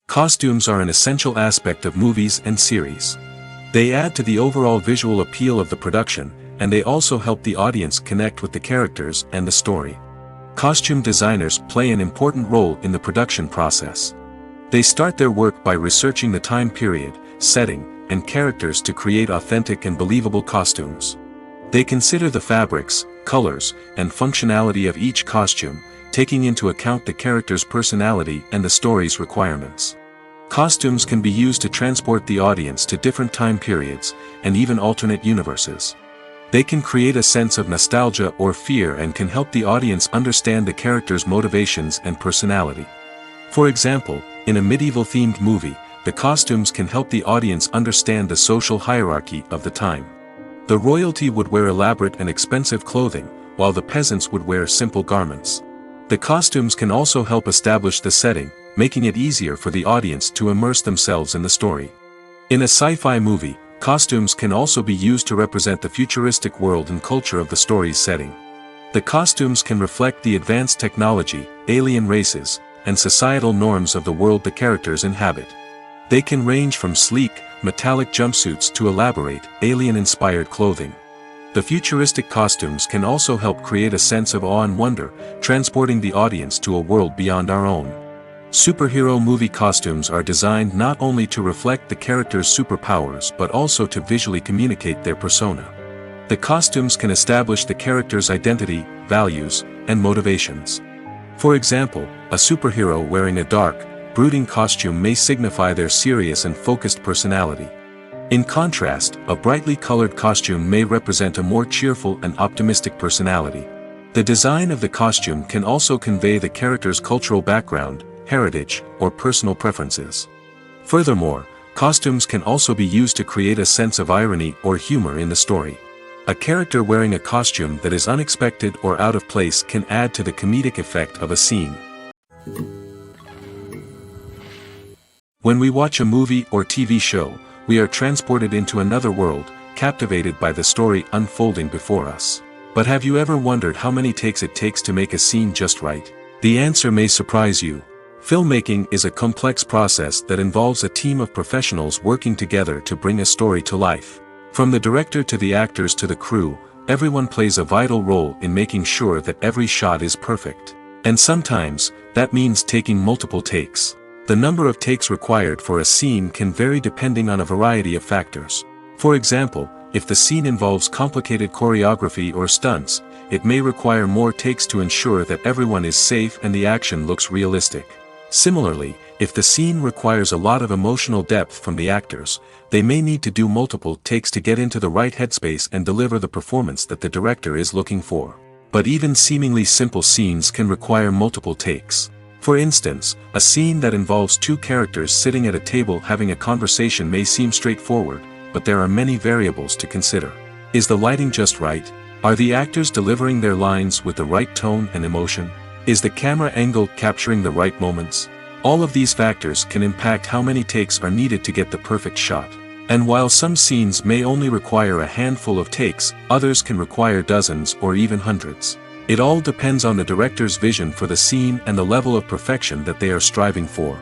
Costumes are an essential aspect of movies and series. They add to the overall visual appeal of the production, and they also help the audience connect with the characters and the story. Costume designers play an important role in the production process. They start their work by researching the time period, setting, and characters to create authentic and believable costumes. They consider the fabrics, colors, and functionality of each costume, taking into account the character's personality and the story's requirements. Costumes can be used to transport the audience to different time periods, and even alternate universes. They can create a sense of nostalgia or fear and can help the audience understand the character's motivations and personality. For example, in a medieval-themed movie, the costumes can help the audience understand the social hierarchy of the time. The royalty would wear elaborate and expensive clothing, while the peasants would wear simple garments. The costumes can also help establish the setting, making it easier for the audience to immerse themselves in the story. In a sci-fi movie, costumes can also be used to represent the futuristic world and culture of the story's setting. The costumes can reflect the advanced technology, alien races, and societal norms of the world the characters inhabit. They can range from sleek, metallic jumpsuits to elaborate, alien-inspired clothing. The futuristic costumes can also help create a sense of awe and wonder, transporting the audience to a world beyond our own. Superhero movie costumes are designed not only to reflect the character's superpowers but also to visually communicate their persona. The costumes can establish the character's identity, values, and motivations. For example, a superhero wearing a dark, brooding costume may signify their serious and focused personality. In contrast, a brightly colored costume may represent a more cheerful and optimistic personality. The design of the costume can also convey the character's cultural background, heritage, or personal preferences. Furthermore, costumes can also be used to create a sense of irony or humor in the story. A character wearing a costume that is unexpected or out of place can add to the comedic effect of a scene. When we watch a movie or TV show, we are transported into another world, captivated by the story unfolding before us. But have you ever wondered how many takes it takes to make a scene just right? The answer may surprise you. Filmmaking is a complex process that involves a team of professionals working together to bring a story to life. From the director to the actors to the crew, everyone plays a vital role in making sure that every shot is perfect. And sometimes, that means taking multiple takes. The number of takes required for a scene can vary depending on a variety of factors. For example, if the scene involves complicated choreography or stunts, it may require more takes to ensure that everyone is safe and the action looks realistic. Similarly, if the scene requires a lot of emotional depth from the actors, they may need to do multiple takes to get into the right headspace and deliver the performance that the director is looking for. But even seemingly simple scenes can require multiple takes. For instance, a scene that involves two characters sitting at a table having a conversation may seem straightforward, but there are many variables to consider. Is the lighting just right? Are the actors delivering their lines with the right tone and emotion? Is the camera angle capturing the right moments? All of these factors can impact how many takes are needed to get the perfect shot. And while some scenes may only require a handful of takes, others can require dozens or even hundreds. It all depends on the director's vision for the scene and the level of perfection that they are striving for.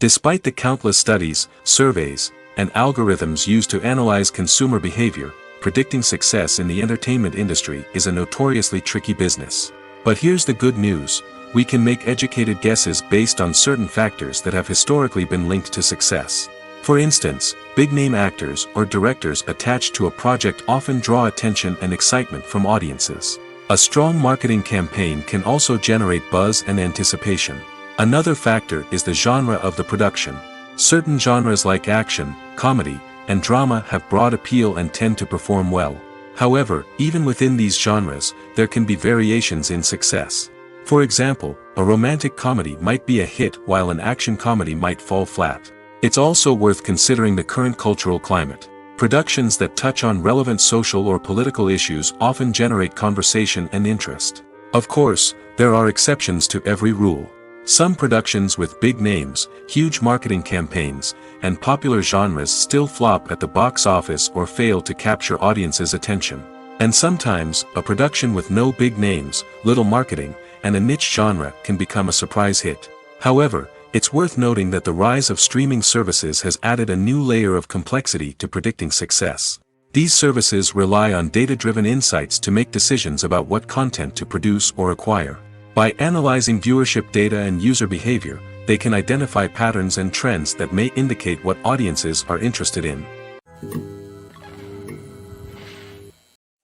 Despite the countless studies, surveys, and algorithms used to analyze consumer behavior, predicting success in the entertainment industry is a notoriously tricky business. But here's the good news: we can make educated guesses based on certain factors that have historically been linked to success. For instance, big-name actors or directors attached to a project often draw attention and excitement from audiences. A strong marketing campaign can also generate buzz and anticipation. Another factor is the genre of the production. Certain genres like action, comedy, and drama have broad appeal and tend to perform well. However, even within these genres, there can be variations in success. For example, a romantic comedy might be a hit while an action comedy might fall flat. It's also worth considering the current cultural climate. Productions that touch on relevant social or political issues often generate conversation and interest. Of course, there are exceptions to every rule. Some productions with big names, huge marketing campaigns, and popular genres still flop at the box office or fail to capture audiences' attention. And sometimes, a production with no big names, little marketing, and a niche genre can become a surprise hit. However, it's worth noting that the rise of streaming services has added a new layer of complexity to predicting success. These services rely on data-driven insights to make decisions about what content to produce or acquire. By analyzing viewership data and user behavior, they can identify patterns and trends that may indicate what audiences are interested in.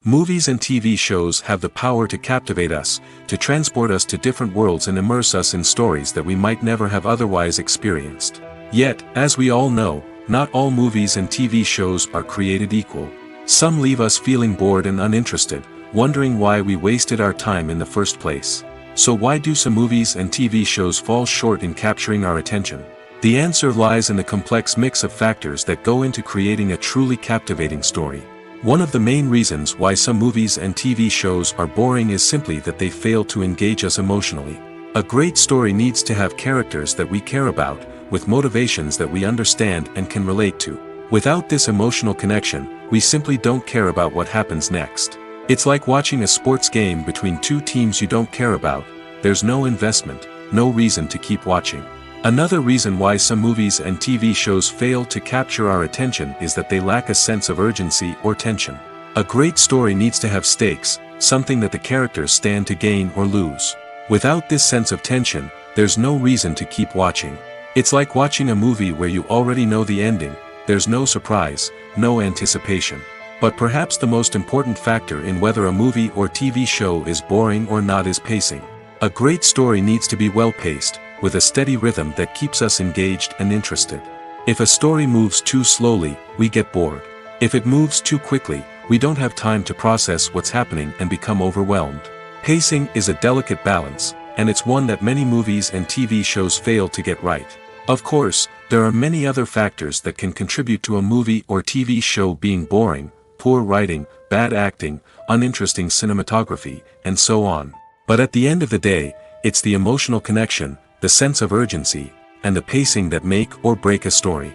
Movies and TV shows have the power to captivate us, to transport us to different worlds and immerse us in stories that we might never have otherwise experienced. Yet, as we all know, not all movies and TV shows are created equal. Some leave us feeling bored and uninterested, wondering why we wasted our time in the first place. So why do some movies and TV shows fall short in capturing our attention? The answer lies in the complex mix of factors that go into creating a truly captivating story. One of the main reasons why some movies and TV shows are boring is simply that they fail to engage us emotionally. A great story needs to have characters that we care about, with motivations that we understand and can relate to. Without this emotional connection, we simply don't care about what happens next. It's like watching a sports game between two teams you don't care about. There's no investment, no reason to keep watching. Another reason why some movies and TV shows fail to capture our attention is that they lack a sense of urgency or tension. A great story needs to have stakes, something that the characters stand to gain or lose. Without this sense of tension, there's no reason to keep watching. It's like watching a movie where you already know the ending. There's no surprise, no anticipation. But perhaps the most important factor in whether a movie or TV show is boring or not is pacing. A great story needs to be well-paced, with a steady rhythm that keeps us engaged and interested. If a story moves too slowly, we get bored. If it moves too quickly, we don't have time to process what's happening and become overwhelmed. Pacing is a delicate balance, and it's one that many movies and TV shows fail to get right. Of course, there are many other factors that can contribute to a movie or TV show being boring: poor writing, bad acting, uninteresting cinematography, and so on. But at the end of the day, it's the emotional connection, the sense of urgency, and the pacing that make or break a story.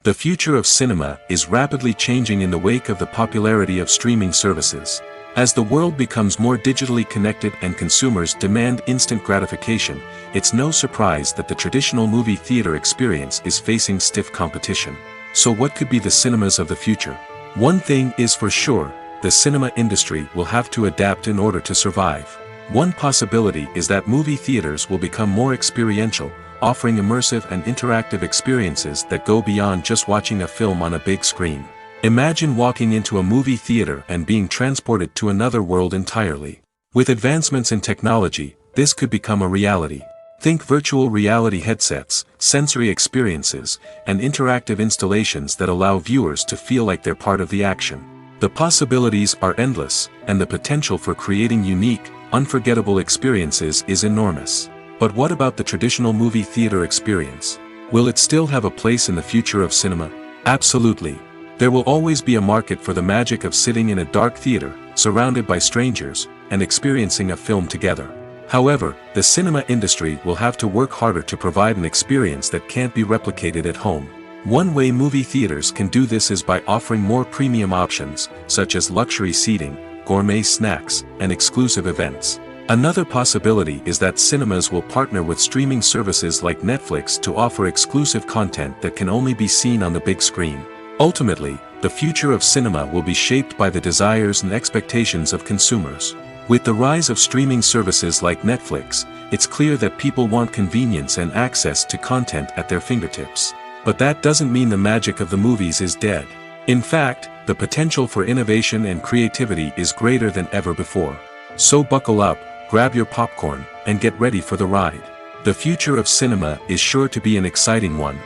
The future of cinema is rapidly changing in the wake of the popularity of streaming services. As the world becomes more digitally connected and consumers demand instant gratification, it's no surprise that the traditional movie theater experience is facing stiff competition. So what could be the cinemas of the future? One thing is for sure, the cinema industry will have to adapt in order to survive. One possibility is that movie theaters will become more experiential, offering immersive and interactive experiences that go beyond just watching a film on a big screen. Imagine walking into a movie theater and being transported to another world entirely. With advancements in technology, this could become a reality. Think virtual reality headsets, sensory experiences, and interactive installations that allow viewers to feel like they're part of the action. The possibilities are endless, and the potential for creating unique, unforgettable experiences is enormous. But what about the traditional movie theater experience? Will it still have a place in the future of cinema? Absolutely. There will always be a market for the magic of sitting in a dark theater, surrounded by strangers, and experiencing a film together. However, the cinema industry will have to work harder to provide an experience that can't be replicated at home. One way movie theaters can do this is by offering more premium options, such as luxury seating, gourmet snacks, and exclusive events. Another possibility is that cinemas will partner with streaming services like Netflix to offer exclusive content that can only be seen on the big screen. Ultimately, the future of cinema will be shaped by the desires and expectations of consumers. With the rise of streaming services like Netflix, it's clear that people want convenience and access to content at their fingertips. But that doesn't mean the magic of the movies is dead. In fact, the potential for innovation and creativity is greater than ever before. So buckle up, grab your popcorn, and get ready for the ride. The future of cinema is sure to be an exciting one.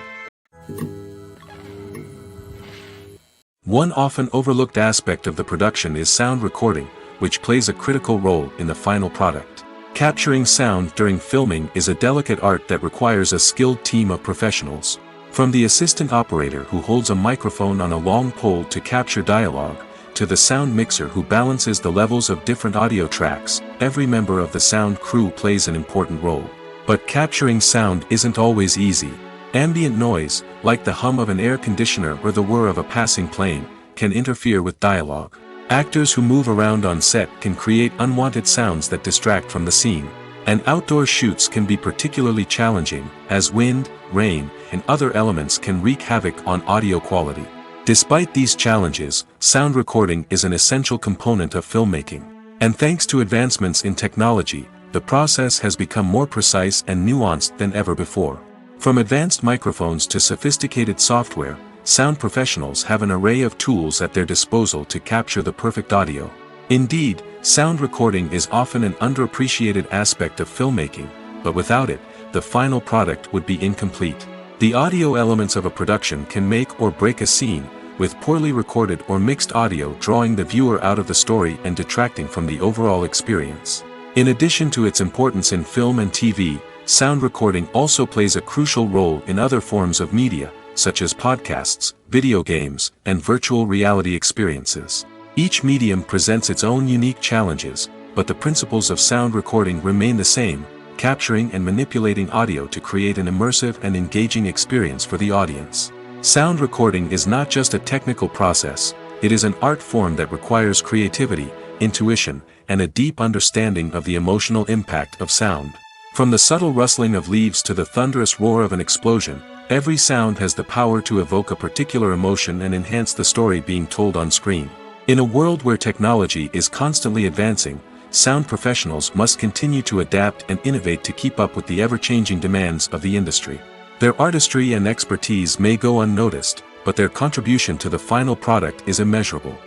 One often overlooked aspect of the production is sound recording, which plays a critical role in the final product. Capturing sound during filming is a delicate art that requires a skilled team of professionals. From the assistant operator who holds a microphone on a long pole to capture dialogue, to the sound mixer who balances the levels of different audio tracks, every member of the sound crew plays an important role. But capturing sound isn't always easy. Ambient noise, like the hum of an air conditioner or the whir of a passing plane, can interfere with dialogue. Actors who move around on set can create unwanted sounds that distract from the scene. And outdoor shoots can be particularly challenging, as wind, rain, and other elements can wreak havoc on audio quality. Despite these challenges, sound recording is an essential component of filmmaking. And thanks to advancements in technology, the process has become more precise and nuanced than ever before. From advanced microphones to sophisticated software, sound professionals have an array of tools at their disposal to capture the perfect audio. Indeed, sound recording is often an underappreciated aspect of filmmaking, but without it, the final product would be incomplete. The audio elements of a production can make or break a scene, with poorly recorded or mixed audio drawing the viewer out of the story and detracting from the overall experience. In addition to its importance in film and TV, sound recording also plays a crucial role in other forms of media, such as podcasts, video games, and virtual reality experiences. Each medium presents its own unique challenges, but the principles of sound recording remain the same: capturing and manipulating audio to create an immersive and engaging experience for the audience. Sound recording is not just a technical process, it is an art form that requires creativity, intuition, and a deep understanding of the emotional impact of sound. From the subtle rustling of leaves to the thunderous roar of an explosion, every sound has the power to evoke a particular emotion and enhance the story being told on screen. In a world where technology is constantly advancing, sound professionals must continue to adapt and innovate to keep up with the ever-changing demands of the industry. Their artistry and expertise may go unnoticed, but their contribution to the final product is immeasurable.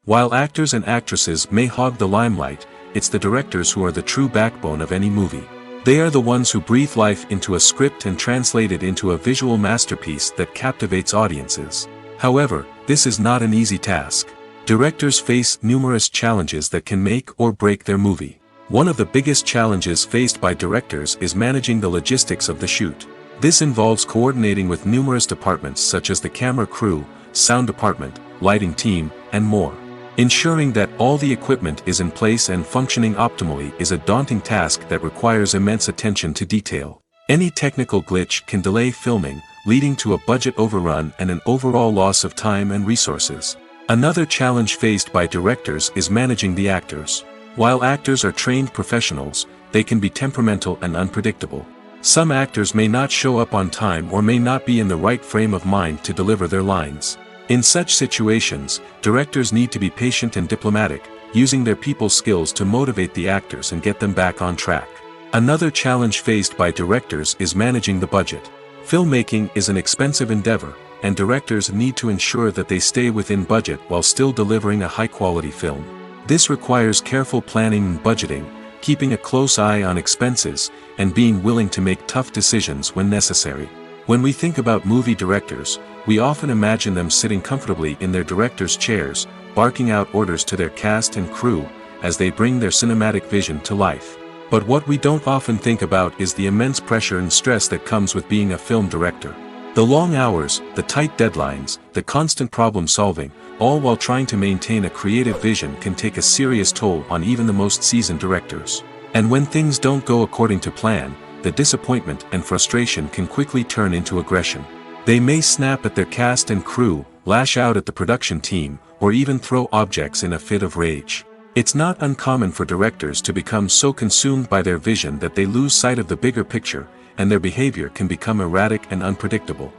While actors and actresses may hog the limelight, it's the directors who are the true backbone of any movie. They are the ones who breathe life into a script and translate it into a visual masterpiece that captivates audiences. However, this is not an easy task. Directors face numerous challenges that can make or break their movie. One of the biggest challenges faced by directors is managing the logistics of the shoot. This involves coordinating with numerous departments such as the camera crew, sound department, lighting team, and more. Ensuring that all the equipment is in place and functioning optimally is a daunting task that requires immense attention to detail. Any technical glitch can delay filming, leading to a budget overrun and an overall loss of time and resources. Another challenge faced by directors is managing the actors. While actors are trained professionals, they can be temperamental and unpredictable. Some actors may not show up on time or may not be in the right frame of mind to deliver their lines. In such situations, directors need to be patient and diplomatic, using their people skills to motivate the actors and get them back on track. Another challenge faced by directors is managing the budget. Filmmaking is an expensive endeavor, and directors need to ensure that they stay within budget while still delivering a high-quality film. This requires careful planning and budgeting, keeping a close eye on expenses, and being willing to make tough decisions when necessary. When we think about movie directors, we often imagine them sitting comfortably in their director's chairs, barking out orders to their cast and crew, as they bring their cinematic vision to life. But what we don't often think about is the immense pressure and stress that comes with being a film director. The long hours, the tight deadlines, the constant problem solving, all while trying to maintain a creative vision can take a serious toll on even the most seasoned directors. And when things don't go according to plan, the disappointment and frustration can quickly turn into aggression. They may snap at their cast and crew, lash out at the production team, or even throw objects in a fit of rage. It's not uncommon for directors to become so consumed by their vision that they lose sight of the bigger picture, and their behavior can become erratic and unpredictable.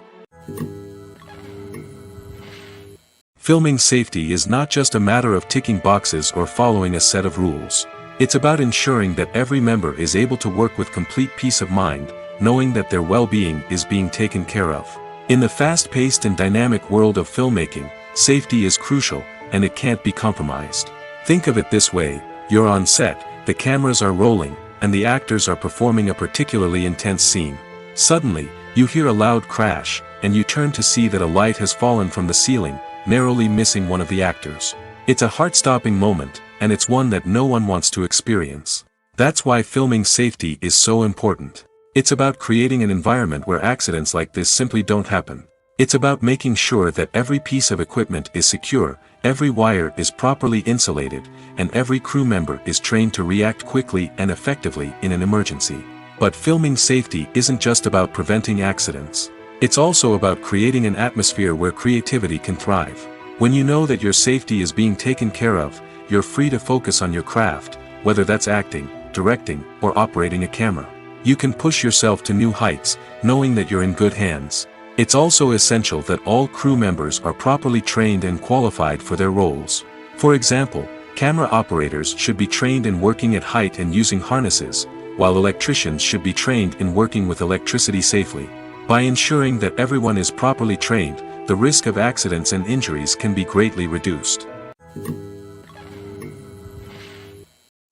Filming safety is not just a matter of ticking boxes or following a set of rules. It's about ensuring that every member is able to work with complete peace of mind, knowing that their well-being is being taken care of. In the fast-paced and dynamic world of filmmaking, safety is crucial, and it can't be compromised. Think of it this way: you're on set, the cameras are rolling, and the actors are performing a particularly intense scene. Suddenly, you hear a loud crash, and you turn to see that a light has fallen from the ceiling, narrowly missing one of the actors. It's a heart-stopping moment, and it's one that no one wants to experience. That's why filming safety is so important. It's about creating an environment where accidents like this simply don't happen. It's about making sure that every piece of equipment is secure, every wire is properly insulated, and every crew member is trained to react quickly and effectively in an emergency. But filming safety isn't just about preventing accidents. It's also about creating an atmosphere where creativity can thrive. When you know that your safety is being taken care of, you're free to focus on your craft, whether that's acting, directing, or operating a camera. You can push yourself to new heights, knowing that you're in good hands. It's also essential that all crew members are properly trained and qualified for their roles. For example, camera operators should be trained in working at height and using harnesses, while electricians should be trained in working with electricity safely. By ensuring that everyone is properly trained, the risk of accidents and injuries can be greatly reduced.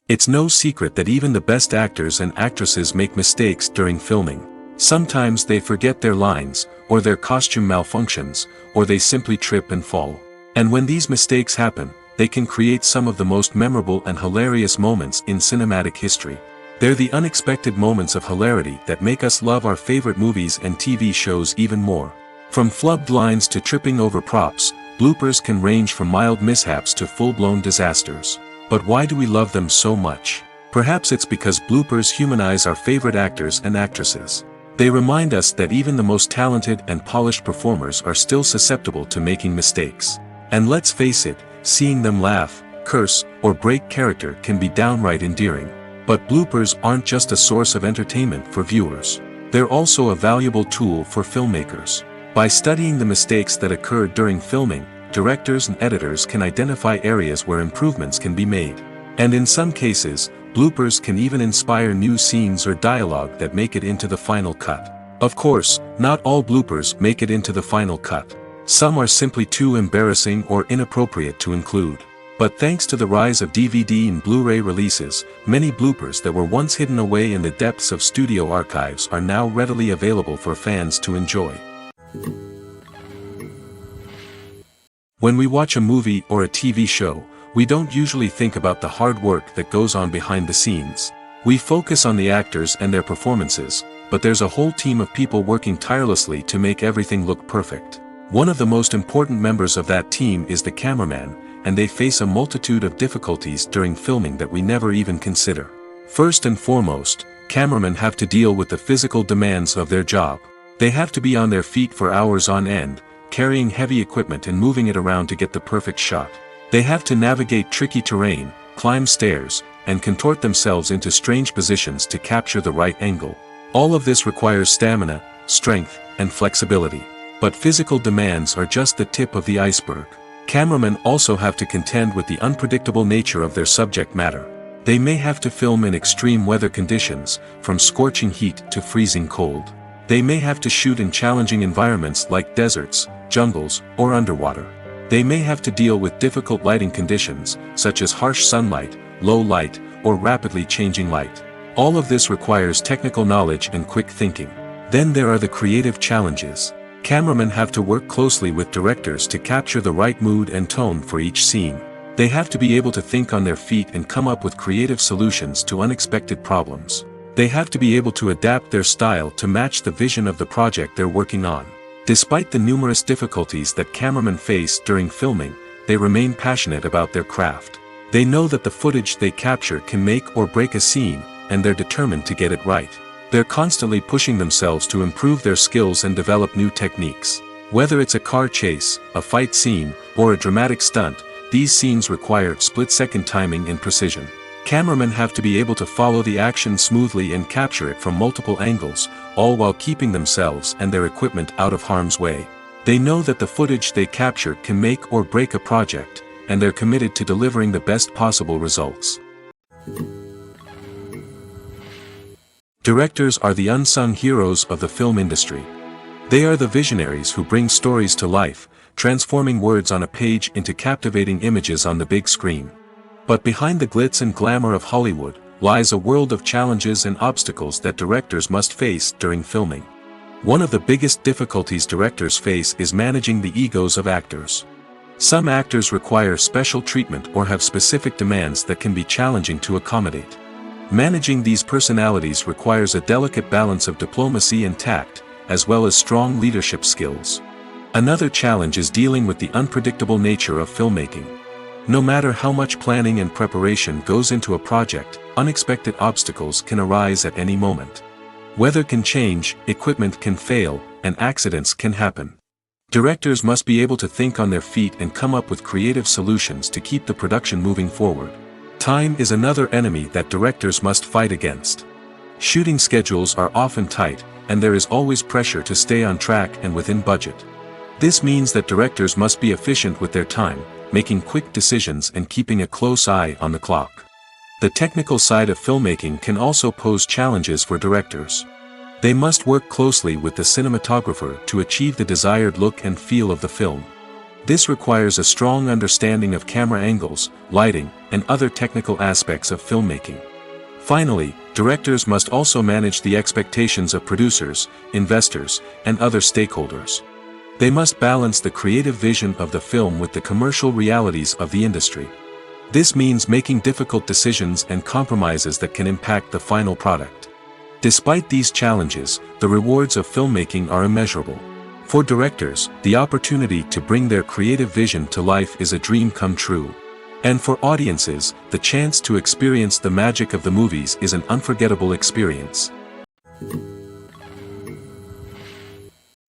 It's no secret that even the best actors and actresses make mistakes during filming. Sometimes they forget their lines, or their costume malfunctions, or they simply trip and fall. And when these mistakes happen, they can create some of the most memorable and hilarious moments in cinematic history. They're the unexpected moments of hilarity that make us love our favorite movies and TV shows even more. From flubbed lines to tripping over props, bloopers can range from mild mishaps to full-blown disasters. But why do we love them so much? Perhaps it's because bloopers humanize our favorite actors and actresses. They remind us that even the most talented and polished performers are still susceptible to making mistakes. And let's face it, seeing them laugh, curse, or break character can be downright endearing. But bloopers aren't just a source of entertainment for viewers. They're also a valuable tool for filmmakers. By studying the mistakes that occurred during filming, directors and editors can identify areas where improvements can be made. And in some cases, bloopers can even inspire new scenes or dialogue that make it into the final cut. Of course, not all bloopers make it into the final cut. Some are simply too embarrassing or inappropriate to include. But thanks to the rise of DVD and Blu-ray releases, many bloopers that were once hidden away in the depths of studio archives are now readily available for fans to enjoy. When we watch a movie or a TV show, we don't usually think about the hard work that goes on behind the scenes. We focus on the actors and their performances, but there's a whole team of people working tirelessly to make everything look perfect. One of the most important members of that team is the cameraman, and they face a multitude of difficulties during filming that we never even consider. First and foremost, cameramen have to deal with the physical demands of their job. They have to be on their feet for hours on end, carrying heavy equipment and moving it around to get the perfect shot. They have to navigate tricky terrain, climb stairs, and contort themselves into strange positions to capture the right angle. All of this requires stamina, strength, and flexibility. But physical demands are just the tip of the iceberg. Cameramen also have to contend with the unpredictable nature of their subject matter. They may have to film in extreme weather conditions, from scorching heat to freezing cold. They may have to shoot in challenging environments like deserts, jungles, or underwater. They may have to deal with difficult lighting conditions, such as harsh sunlight, low light, or rapidly changing light. All of this requires technical knowledge and quick thinking. Then there are the creative challenges. Cameramen have to work closely with directors to capture the right mood and tone for each scene. They have to be able to think on their feet and come up with creative solutions to unexpected problems. They have to be able to adapt their style to match the vision of the project they're working on. Despite the numerous difficulties that cameramen face during filming, they remain passionate about their craft. They know that the footage they capture can make or break a scene, and they're determined to get it right. They're constantly pushing themselves to improve their skills and develop new techniques. Whether it's a car chase, a fight scene, or a dramatic stunt, these scenes require split-second timing and precision. Cameramen have to be able to follow the action smoothly and capture it from multiple angles, all while keeping themselves and their equipment out of harm's way. They know that the footage they capture can make or break a project, and they're committed to delivering the best possible results. Directors are the unsung heroes of the film industry. They are the visionaries who bring stories to life, transforming words on a page into captivating images on the big screen. But behind the glitz and glamour of Hollywood lies a world of challenges and obstacles that directors must face during filming. One of the biggest difficulties directors face is managing the egos of actors. Some actors require special treatment or have specific demands that can be challenging to accommodate. Managing these personalities requires a delicate balance of diplomacy and tact, as well as strong leadership skills. Another challenge is dealing with the unpredictable nature of filmmaking. No matter how much planning and preparation goes into a project, unexpected obstacles can arise at any moment. Weather can change, equipment can fail, and accidents can happen. Directors must be able to think on their feet and come up with creative solutions to keep the production moving forward. Time is another enemy that directors must fight against. Shooting schedules are often tight, and there is always pressure to stay on track and within budget. This means that directors must be efficient with their time, making quick decisions and keeping a close eye on the clock. The technical side of filmmaking can also pose challenges for directors. They must work closely with the cinematographer to achieve the desired look and feel of the film. This requires a strong understanding of camera angles, lighting, and other technical aspects of filmmaking. Finally, directors must also manage the expectations of producers, investors, and other stakeholders. They must balance the creative vision of the film with the commercial realities of the industry. This means making difficult decisions and compromises that can impact the final product. Despite these challenges, the rewards of filmmaking are immeasurable. For directors, the opportunity to bring their creative vision to life is a dream come true. And for audiences, the chance to experience the magic of the movies is an unforgettable experience.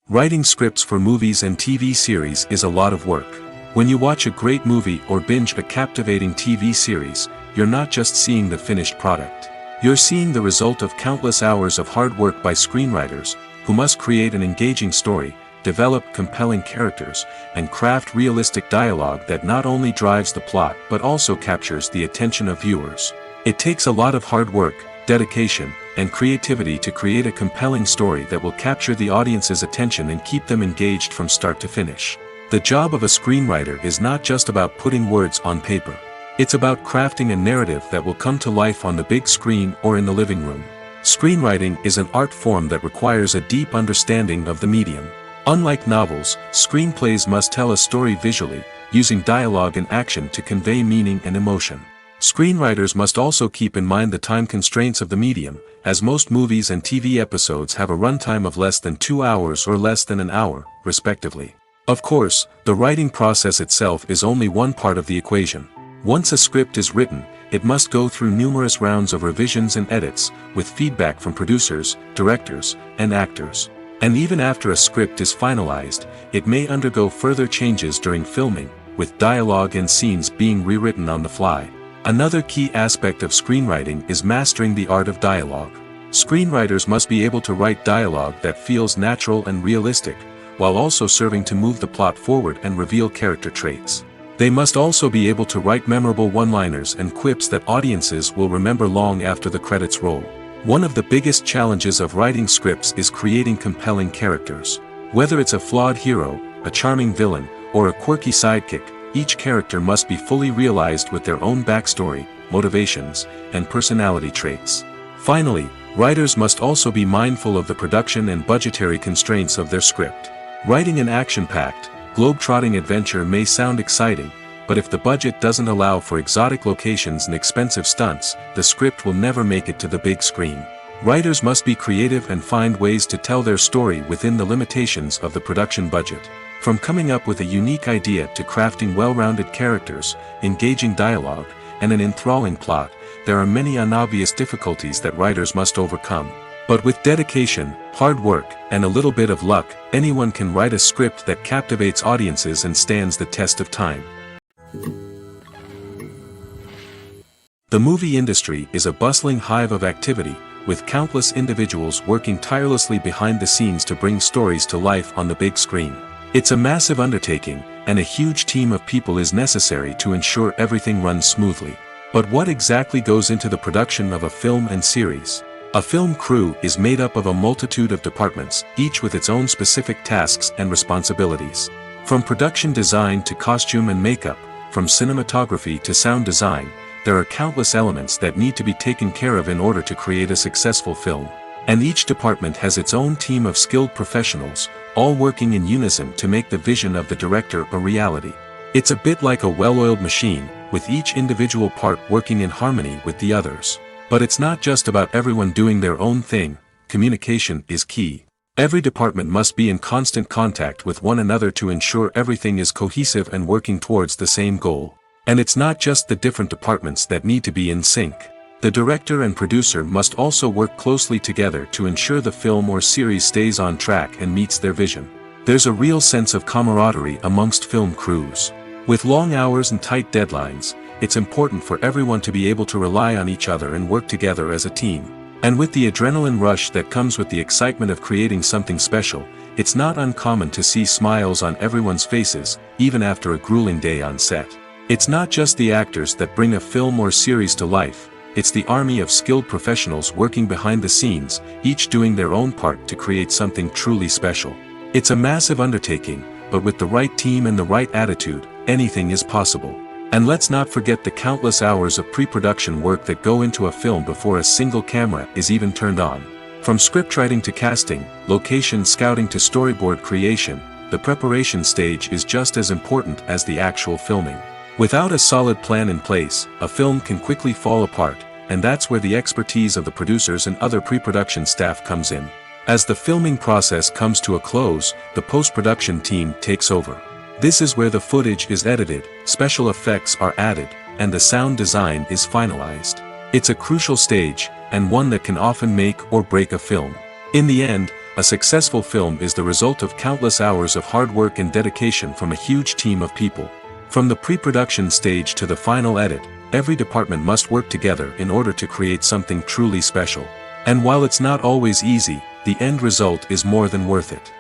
Writing scripts for movies and TV series is a lot of work. When you watch a great movie or binge a captivating TV series, you're not just seeing the finished product. You're seeing the result of countless hours of hard work by screenwriters, who must create an engaging story, develop compelling characters, and craft realistic dialogue that not only drives the plot but also captures the attention of viewers. It takes a lot of hard work, dedication, and creativity to create a compelling story that will capture the audience's attention and keep them engaged from start to finish. The job of a screenwriter is not just about putting words on paper. It's about crafting a narrative that will come to life on the big screen or in the living room. Screenwriting is an art form that requires a deep understanding of the medium. Unlike novels, screenplays must tell a story visually, using dialogue and action to convey meaning and emotion. Screenwriters must also keep in mind the time constraints of the medium, as most movies and TV episodes have a runtime of less than 2 hours or less than an hour, respectively. Of course, the writing process itself is only one part of the equation. Once a script is written, it must go through numerous rounds of revisions and edits, with feedback from producers, directors, and actors. And even after a script is finalized, it may undergo further changes during filming, with dialogue and scenes being rewritten on the fly. Another key aspect of screenwriting is mastering the art of dialogue. Screenwriters must be able to write dialogue that feels natural and realistic, while also serving to move the plot forward and reveal character traits. They must also be able to write memorable one-liners and quips that audiences will remember long after the credits roll. One of the biggest challenges of writing scripts is creating compelling characters. Whether it's a flawed hero, a charming villain, or a quirky sidekick, each character must be fully realized with their own backstory, motivations, and personality traits. Finally, writers must also be mindful of the production and budgetary constraints of their script. Writing an action-packed, globe-trotting adventure may sound exciting, but if the budget doesn't allow for exotic locations and expensive stunts, the script will never make it to the big screen. Writers must be creative and find ways to tell their story within the limitations of the production budget. From coming up with a unique idea to crafting well-rounded characters, engaging dialogue, and an enthralling plot, there are many unobvious difficulties that writers must overcome. But with dedication, hard work, and a little bit of luck, anyone can write a script that captivates audiences and stands the test of time. The movie industry is a bustling hive of activity, with countless individuals working tirelessly behind the scenes to bring stories to life on the big screen. It's a massive undertaking, and a huge team of people is necessary to ensure everything runs smoothly. But what exactly goes into the production of a film and series? A film crew is made up of a multitude of departments, each with its own specific tasks and responsibilities. From production design to costume and makeup, from cinematography to sound design, there are countless elements that need to be taken care of in order to create a successful film. And each department has its own team of skilled professionals, all working in unison to make the vision of the director a reality. It's a bit like a well-oiled machine, with each individual part working in harmony with the others. But it's not just about everyone doing their own thing. Communication is key. Every department must be in constant contact with one another to ensure everything is cohesive and working towards the same goal. And it's not just the different departments that need to be in sync. The director and producer must also work closely together to ensure the film or series stays on track and meets their vision. There's a real sense of camaraderie amongst film crews. With long hours and tight deadlines, it's important for everyone to be able to rely on each other and work together as a team. And with the adrenaline rush that comes with the excitement of creating something special, it's not uncommon to see smiles on everyone's faces, even after a grueling day on set. It's not just the actors that bring a film or series to life, it's the army of skilled professionals working behind the scenes, each doing their own part to create something truly special. It's a massive undertaking, but with the right team and the right attitude, anything is possible. And let's not forget the countless hours of pre-production work that go into a film before a single camera is even turned on. From scriptwriting to casting, location scouting to storyboard creation, the preparation stage is just as important as the actual filming. Without a solid plan in place, a film can quickly fall apart, and that's where the expertise of the producers and other pre-production staff comes in. As the filming process comes to a close, the post-production team takes over. This is where the footage is edited, special effects are added, and the sound design is finalized. It's a crucial stage, and one that can often make or break a film. In the end, a successful film is the result of countless hours of hard work and dedication from a huge team of people. From the pre-production stage to the final edit, every department must work together in order to create something truly special. And while it's not always easy, the end result is more than worth it.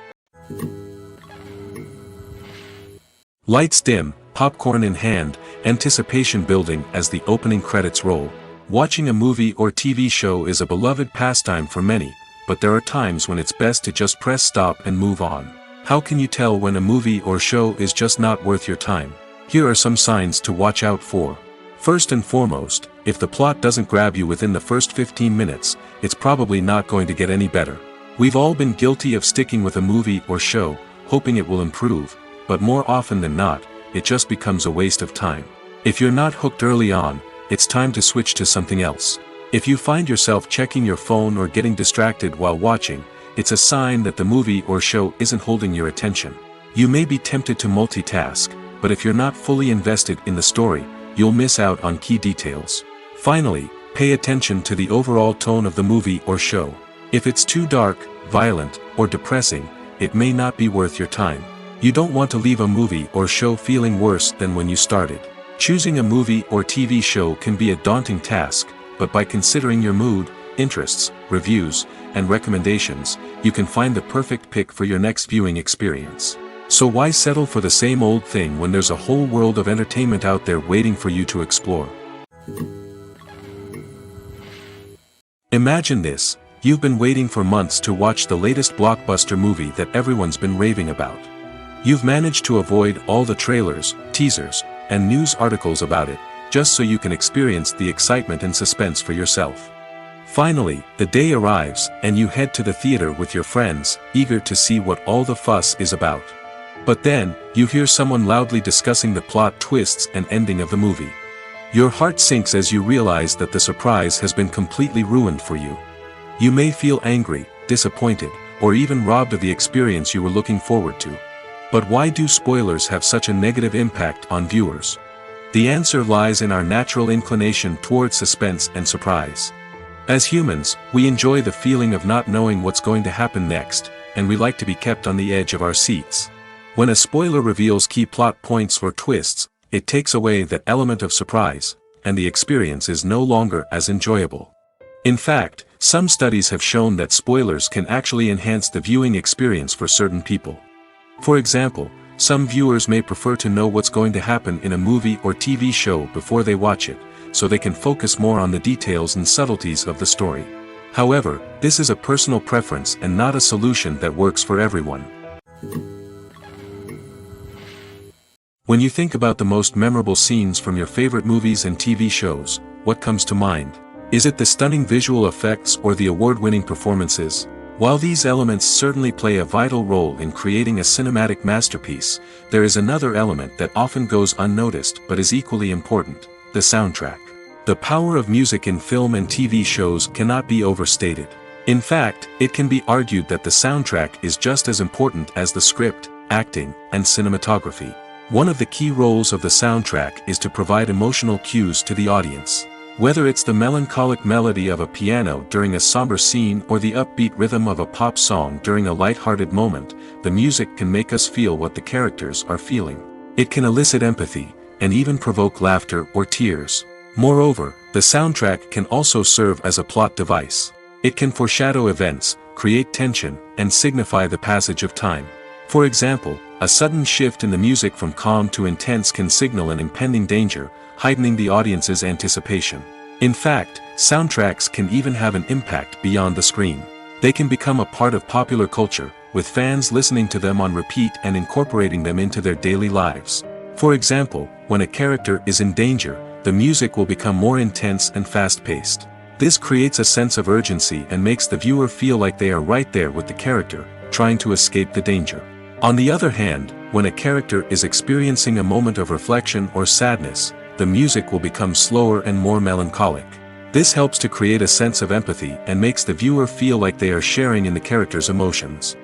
Lights dim, popcorn in hand, anticipation building as the opening credits roll. Watching a movie or TV show is a beloved pastime for many, but there are times when it's best to just press stop and move on. How can you tell when a movie or show is just not worth your time? Here are some signs to watch out for. First and foremost, if the plot doesn't grab you within the first 15 minutes, it's probably not going to get any better. We've all been guilty of sticking with a movie or show, hoping it will improve, but more often than not, it just becomes a waste of time. If you're not hooked early on, it's time to switch to something else. If you find yourself checking your phone or getting distracted while watching, it's a sign that the movie or show isn't holding your attention. You may be tempted to multitask, but if you're not fully invested in the story, you'll miss out on key details. Finally, pay attention to the overall tone of the movie or show. If it's too dark, violent, or depressing, it may not be worth your time. You don't want to leave a movie or show feeling worse than when you started. Choosing a movie or TV show can be a daunting task, but by considering your mood, interests, reviews, and recommendations, you can find the perfect pick for your next viewing experience. So why settle for the same old thing when there's a whole world of entertainment out there waiting for you to explore? Imagine this: you've been waiting for months to watch the latest blockbuster movie that everyone's been raving about. You've managed to avoid all the trailers, teasers, and news articles about it, just so you can experience the excitement and suspense for yourself. Finally, the day arrives, and you head to the theater with your friends, eager to see what all the fuss is about. But then, you hear someone loudly discussing the plot twists and ending of the movie. Your heart sinks as you realize that the surprise has been completely ruined for you. You may feel angry, disappointed, or even robbed of the experience you were looking forward to. But why do spoilers have such a negative impact on viewers? The answer lies in our natural inclination toward suspense and surprise. As humans, we enjoy the feeling of not knowing what's going to happen next, and we like to be kept on the edge of our seats. When a spoiler reveals key plot points or twists, it takes away that element of surprise, and the experience is no longer as enjoyable. In fact, some studies have shown that spoilers can actually enhance the viewing experience for certain people. For example, some viewers may prefer to know what's going to happen in a movie or TV show before they watch it, so they can focus more on the details and subtleties of the story. However, this is a personal preference and not a solution that works for everyone. When you think about the most memorable scenes from your favorite movies and TV shows, what comes to mind? Is it the stunning visual effects or the award-winning performances? While these elements certainly play a vital role in creating a cinematic masterpiece, there is another element that often goes unnoticed but is equally important: the soundtrack. The power of music in film and TV shows cannot be overstated. In fact, it can be argued that the soundtrack is just as important as the script, acting, and cinematography. One of the key roles of the soundtrack is to provide emotional cues to the audience. Whether it's the melancholic melody of a piano during a somber scene or the upbeat rhythm of a pop song during a light-hearted moment, the music can make us feel what the characters are feeling. It can elicit empathy, and even provoke laughter or tears. Moreover, the soundtrack can also serve as a plot device. It can foreshadow events, create tension, and signify the passage of time. For example, a sudden shift in the music from calm to intense can signal an impending danger, heightening the audience's anticipation. In fact, soundtracks can even have an impact beyond the screen. They can become a part of popular culture, with fans listening to them on repeat and incorporating them into their daily lives. For example, when a character is in danger, the music will become more intense and fast-paced. This creates a sense of urgency and makes the viewer feel like they are right there with the character, trying to escape the danger. On the other hand, when a character is experiencing a moment of reflection or sadness, the music will become slower and more melancholic. This helps to create a sense of empathy and makes the viewer feel like they are sharing in the character's emotions.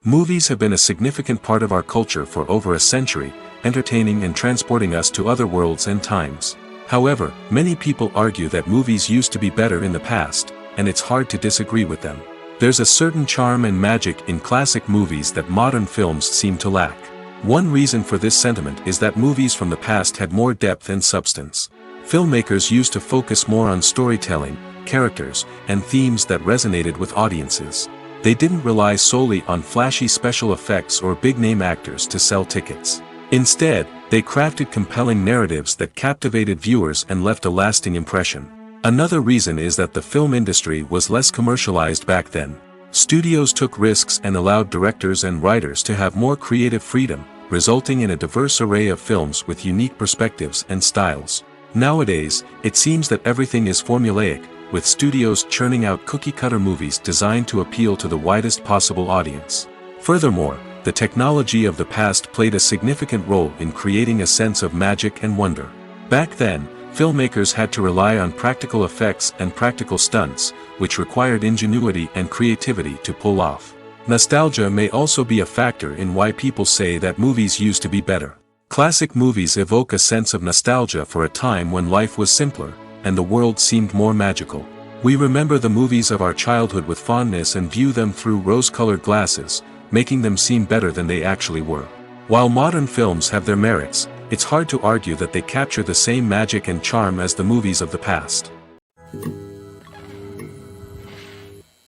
Movies have been a significant part of our culture for over a century, entertaining and transporting us to other worlds and times. However, many people argue that movies used to be better in the past, and it's hard to disagree with them. There's a certain charm and magic in classic movies that modern films seem to lack. One reason for this sentiment is that movies from the past had more depth and substance. Filmmakers used to focus more on storytelling, characters, and themes that resonated with audiences. They didn't rely solely on flashy special effects or big-name actors to sell tickets. Instead, they crafted compelling narratives that captivated viewers and left a lasting impression. Another reason is that the film industry was less commercialized back then. Studios took risks and allowed directors and writers to have more creative freedom, resulting in a diverse array of films with unique perspectives and styles. Nowadays, it seems that everything is formulaic, with studios churning out cookie-cutter movies designed to appeal to the widest possible audience. Furthermore, the technology of the past played a significant role in creating a sense of magic and wonder. Back then, filmmakers had to rely on practical effects and practical stunts, which required ingenuity and creativity to pull off. Nostalgia may also be a factor in why people say that movies used to be better. Classic movies evoke a sense of nostalgia for a time when life was simpler, and the world seemed more magical. We remember the movies of our childhood with fondness and view them through rose-colored glasses, making them seem better than they actually were. While modern films have their merits, it's hard to argue that they capture the same magic and charm as the movies of the past.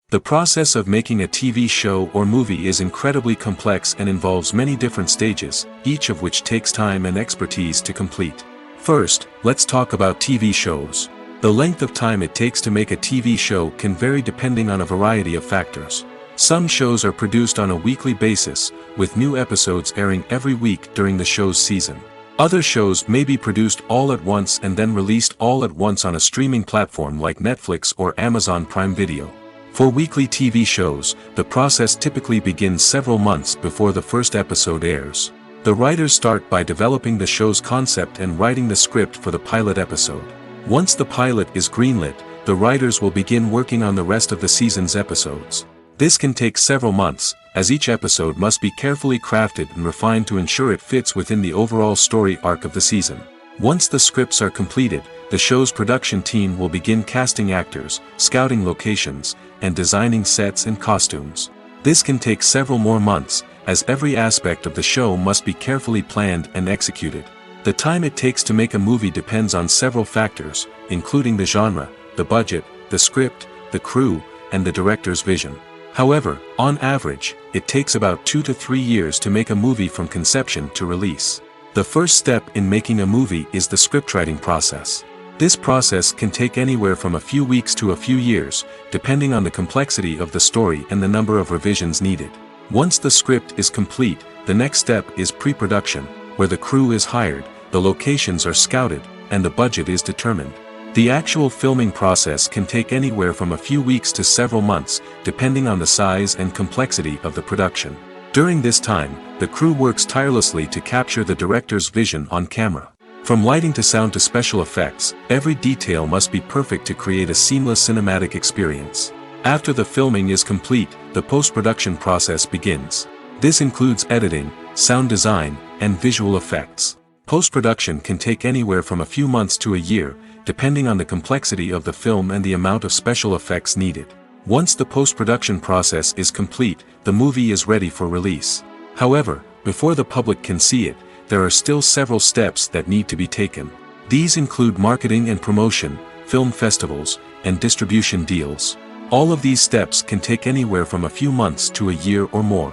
The process of making a TV show or movie is incredibly complex and involves many different stages, each of which takes time and expertise to complete. First, let's talk about TV shows. The length of time it takes to make a TV show can vary depending on a variety of factors. Some shows are produced on a weekly basis, with new episodes airing every week during the show's season. Other shows may be produced all at once and then released all at once on a streaming platform like Netflix or Amazon Prime Video. For weekly TV shows, the process typically begins several months before the first episode airs. The writers start by developing the show's concept and writing the script for the pilot episode. Once the pilot is greenlit, the writers will begin working on the rest of the season's episodes. This can take several months, as each episode must be carefully crafted and refined to ensure it fits within the overall story arc of the season. Once the scripts are completed, the show's production team will begin casting actors, scouting locations, and designing sets and costumes. This can take several more months, as every aspect of the show must be carefully planned and executed. The time it takes to make a movie depends on several factors, including the genre, the budget, the script, the crew, and the director's vision. However, on average, it takes about 2 to 3 years to make a movie from conception to release. The first step in making a movie is the scriptwriting process. This process can take anywhere from a few weeks to a few years, depending on the complexity of the story and the number of revisions needed. Once the script is complete, the next step is pre-production, where the crew is hired, the locations are scouted, and the budget is determined. The actual filming process can take anywhere from a few weeks to several months, depending on the size and complexity of the production. During this time, the crew works tirelessly to capture the director's vision on camera. From lighting to sound to special effects, every detail must be perfect to create a seamless cinematic experience. After the filming is complete, the post-production process begins. This includes editing, sound design, and visual effects. Post-production can take anywhere from a few months to a year, depending on the complexity of the film and the amount of special effects needed. Once the post-production process is complete, the movie is ready for release. However, before the public can see it, there are still several steps that need to be taken. These include marketing and promotion, film festivals, and distribution deals. All of these steps can take anywhere from a few months to a year or more.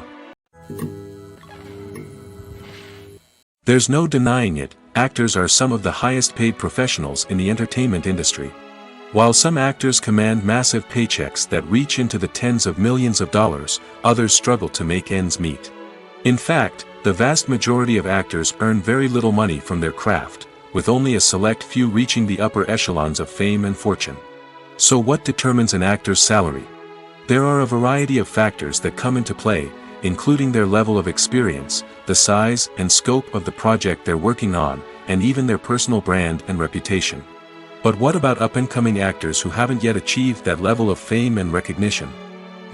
There's no denying it, actors are some of the highest paid professionals in the entertainment industry. While some actors command massive paychecks that reach into the tens of millions of dollars, others struggle to make ends meet. In fact, the vast majority of actors earn very little money from their craft, with only a select few reaching the upper echelons of fame and fortune. So what determines an actor's salary? There are a variety of factors that come into play, including their level of experience, the size and scope of the project they're working on, and even their personal brand and reputation. But what about up-and-coming actors who haven't yet achieved that level of fame and recognition?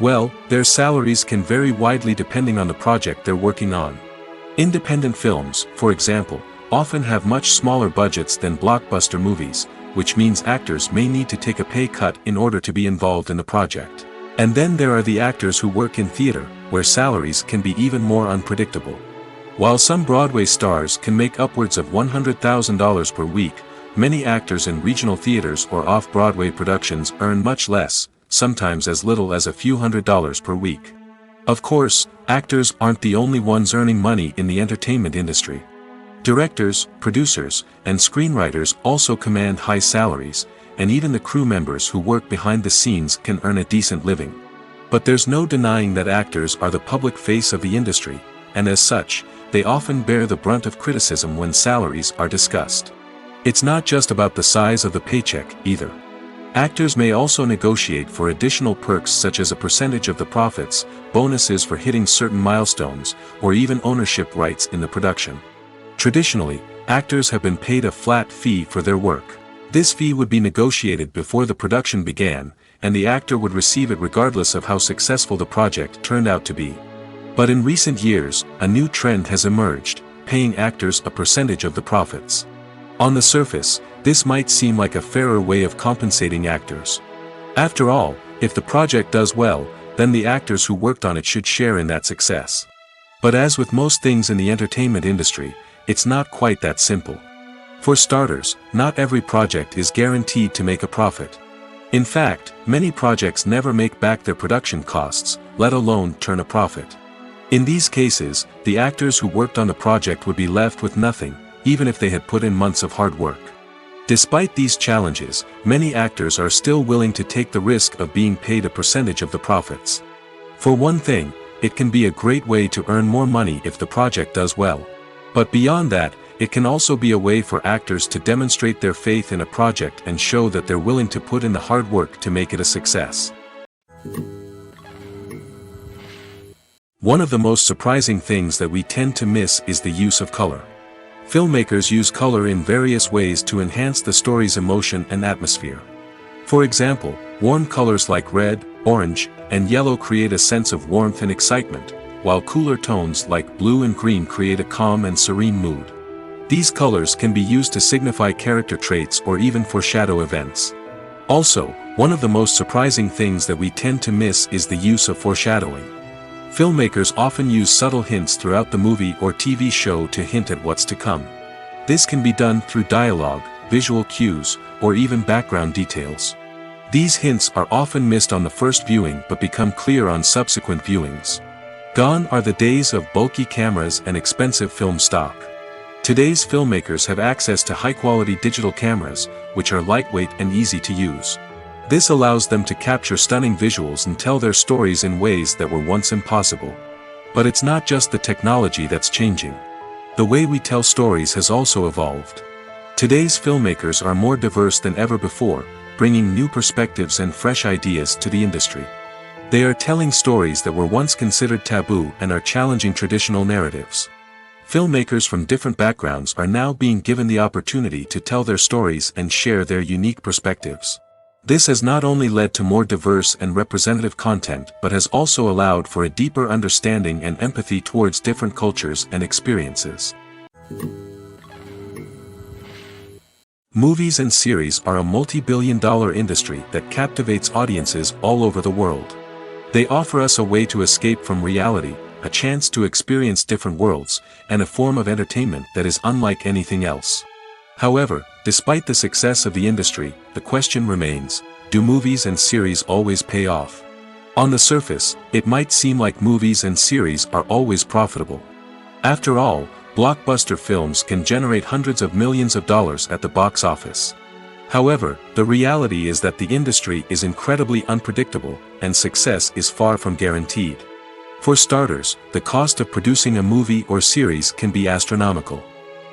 Well, their salaries can vary widely depending on the project they're working on. Independent films, for example, often have much smaller budgets than blockbuster movies, which means actors may need to take a pay cut in order to be involved in the project. And then there are the actors who work in theater, where salaries can be even more unpredictable. While some Broadway stars can make upwards of $100,000 per week, many actors in regional theaters or off-Broadway productions earn much less, sometimes as little as a few $100s per week. Of course, actors aren't the only ones earning money in the entertainment industry. Directors, producers, and screenwriters also command high salaries, and even the crew members who work behind the scenes can earn a decent living. But there's no denying that actors are the public face of the industry, and as such, they often bear the brunt of criticism when salaries are discussed. It's not just about the size of the paycheck, either. Actors may also negotiate for additional perks such as a percentage of the profits, bonuses for hitting certain milestones, or even ownership rights in the production. Traditionally, actors have been paid a flat fee for their work. This fee would be negotiated before the production began, and the actor would receive it regardless of how successful the project turned out to be. But in recent years, a new trend has emerged, paying actors a percentage of the profits. On the surface, this might seem like a fairer way of compensating actors. After all, if the project does well, then the actors who worked on it should share in that success. But as with most things in the entertainment industry, it's not quite that simple. For starters, not every project is guaranteed to make a profit. In fact, many projects never make back their production costs, let alone turn a profit. In these cases, the actors who worked on the project would be left with nothing, even if they had put in months of hard work. Despite these challenges, many actors are still willing to take the risk of being paid a percentage of the profits. For one thing, it can be a great way to earn more money if the project does well. But beyond that, it can also be a way for actors to demonstrate their faith in a project and show that they're willing to put in the hard work to make it a success. One of the most surprising things that we tend to miss is the use of color. Filmmakers use color in various ways to enhance the story's emotion and atmosphere. For example, warm colors like red, orange, and yellow create a sense of warmth and excitement, while cooler tones like blue and green create a calm and serene mood. These colors can be used to signify character traits or even foreshadow events. Also, one of the most surprising things that we tend to miss is the use of foreshadowing. Filmmakers often use subtle hints throughout the movie or TV show to hint at what's to come. This can be done through dialogue, visual cues, or even background details. These hints are often missed on the first viewing but become clear on subsequent viewings. Gone are the days of bulky cameras and expensive film stock. Today's filmmakers have access to high-quality digital cameras, which are lightweight and easy to use. This allows them to capture stunning visuals and tell their stories in ways that were once impossible. But it's not just the technology that's changing. The way we tell stories has also evolved. Today's filmmakers are more diverse than ever before, bringing new perspectives and fresh ideas to the industry. They are telling stories that were once considered taboo and are challenging traditional narratives. Filmmakers from different backgrounds are now being given the opportunity to tell their stories and share their unique perspectives. This has not only led to more diverse and representative content but has also allowed for a deeper understanding and empathy towards different cultures and experiences. Movies and series are a multi-billion-dollar industry that captivates audiences all over the world. They offer us a way to escape from reality, a chance to experience different worlds, and a form of entertainment that is unlike anything else. However, despite the success of the industry, the question remains, do movies and series always pay off? On the surface, it might seem like movies and series are always profitable. After all, blockbuster films can generate hundreds of millions of dollars at the box office. However, the reality is that the industry is incredibly unpredictable, and success is far from guaranteed. For starters, the cost of producing a movie or series can be astronomical.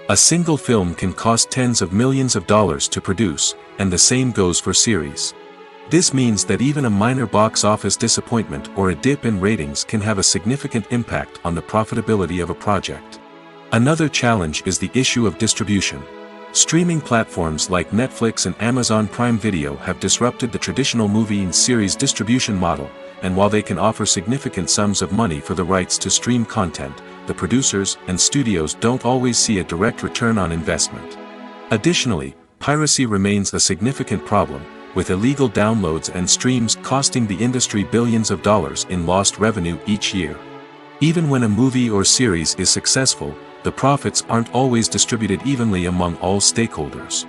A single film can cost tens of millions of dollars to produce, and the same goes for series. This means that even a minor box office disappointment or a dip in ratings can have a significant impact on the profitability of a project. Another challenge is the issue of distribution. Streaming platforms like Netflix and Amazon Prime Video have disrupted the traditional movie and series distribution model, and while they can offer significant sums of money for the rights to stream content, the producers and studios don't always see a direct return on investment. Additionally, piracy remains a significant problem, with illegal downloads and streams costing the industry billions of dollars in lost revenue each year. Even when a movie or series is successful, the profits aren't always distributed evenly among all stakeholders.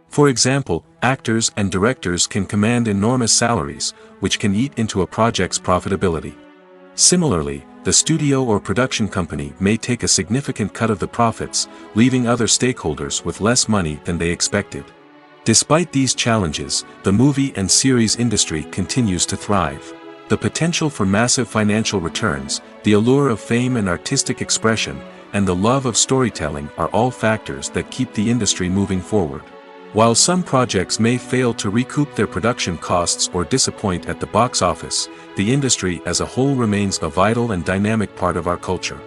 For example, actors and directors can command enormous salaries, which can eat into a project's profitability. Similarly, the studio or production company may take a significant cut of the profits, leaving other stakeholders with less money than they expected. Despite these challenges, the movie and series industry continues to thrive. The potential for massive financial returns, the allure of fame and artistic expression, and the love of storytelling are all factors that keep the industry moving forward. While some projects may fail to recoup their production costs or disappoint at the box office, the industry as a whole remains a vital and dynamic part of our culture.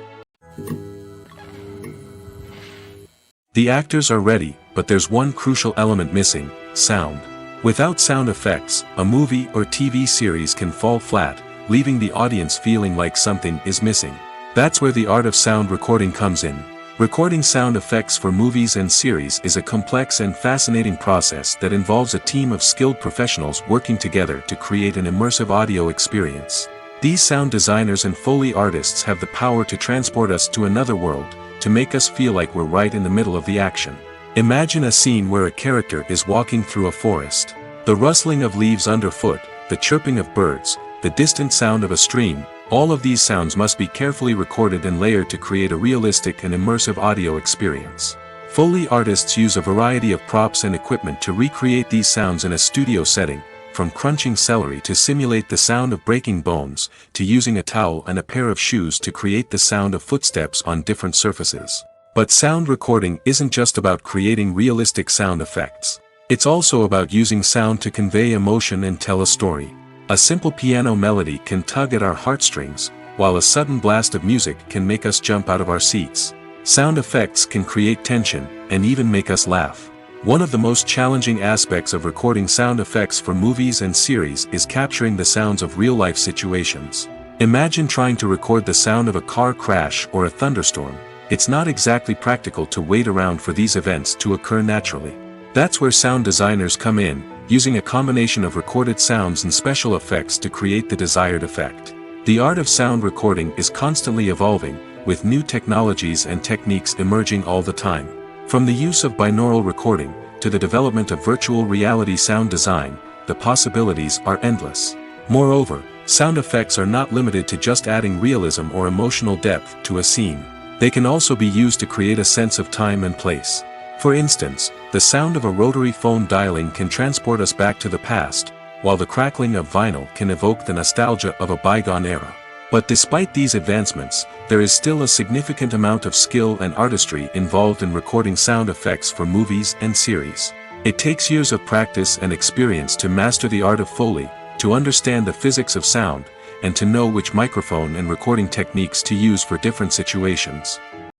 The actors are ready, but there's one crucial element missing: sound. Without sound effects, a movie or TV series can fall flat, leaving the audience feeling like something is missing. That's where the art of sound recording comes in. Recording sound effects for movies and series is a complex and fascinating process that involves a team of skilled professionals working together to create an immersive audio experience. These sound designers and Foley artists have the power to transport us to another world, to make us feel like we're right in the middle of the action. Imagine a scene where a character is walking through a forest. The rustling of leaves underfoot, the chirping of birds, the distant sound of a stream, all of these sounds must be carefully recorded and layered to create a realistic and immersive audio experience. Foley artists use a variety of props and equipment to recreate these sounds in a studio setting, from crunching celery to simulate the sound of breaking bones, to using a towel and a pair of shoes to create the sound of footsteps on different surfaces. But sound recording isn't just about creating realistic sound effects. It's also about using sound to convey emotion and tell a story. A simple piano melody can tug at our heartstrings, while a sudden blast of music can make us jump out of our seats. Sound effects can create tension, and even make us laugh. One of the most challenging aspects of recording sound effects for movies and series is capturing the sounds of real-life situations. Imagine trying to record the sound of a car crash or a thunderstorm. It's not exactly practical to wait around for these events to occur naturally. That's where sound designers come in, using a combination of recorded sounds and special effects to create the desired effect. The art of sound recording is constantly evolving, with new technologies and techniques emerging all the time. From the use of binaural recording, to the development of virtual reality sound design, the possibilities are endless. Moreover, sound effects are not limited to just adding realism or emotional depth to a scene. They can also be used to create a sense of time and place. For instance, the sound of a rotary phone dialing can transport us back to the past, while the crackling of vinyl can evoke the nostalgia of a bygone era. But despite these advancements, there is still a significant amount of skill and artistry involved in recording sound effects for movies and series. It takes years of practice and experience to master the art of Foley, to understand the physics of sound, and to know which microphone and recording techniques to use for different situations.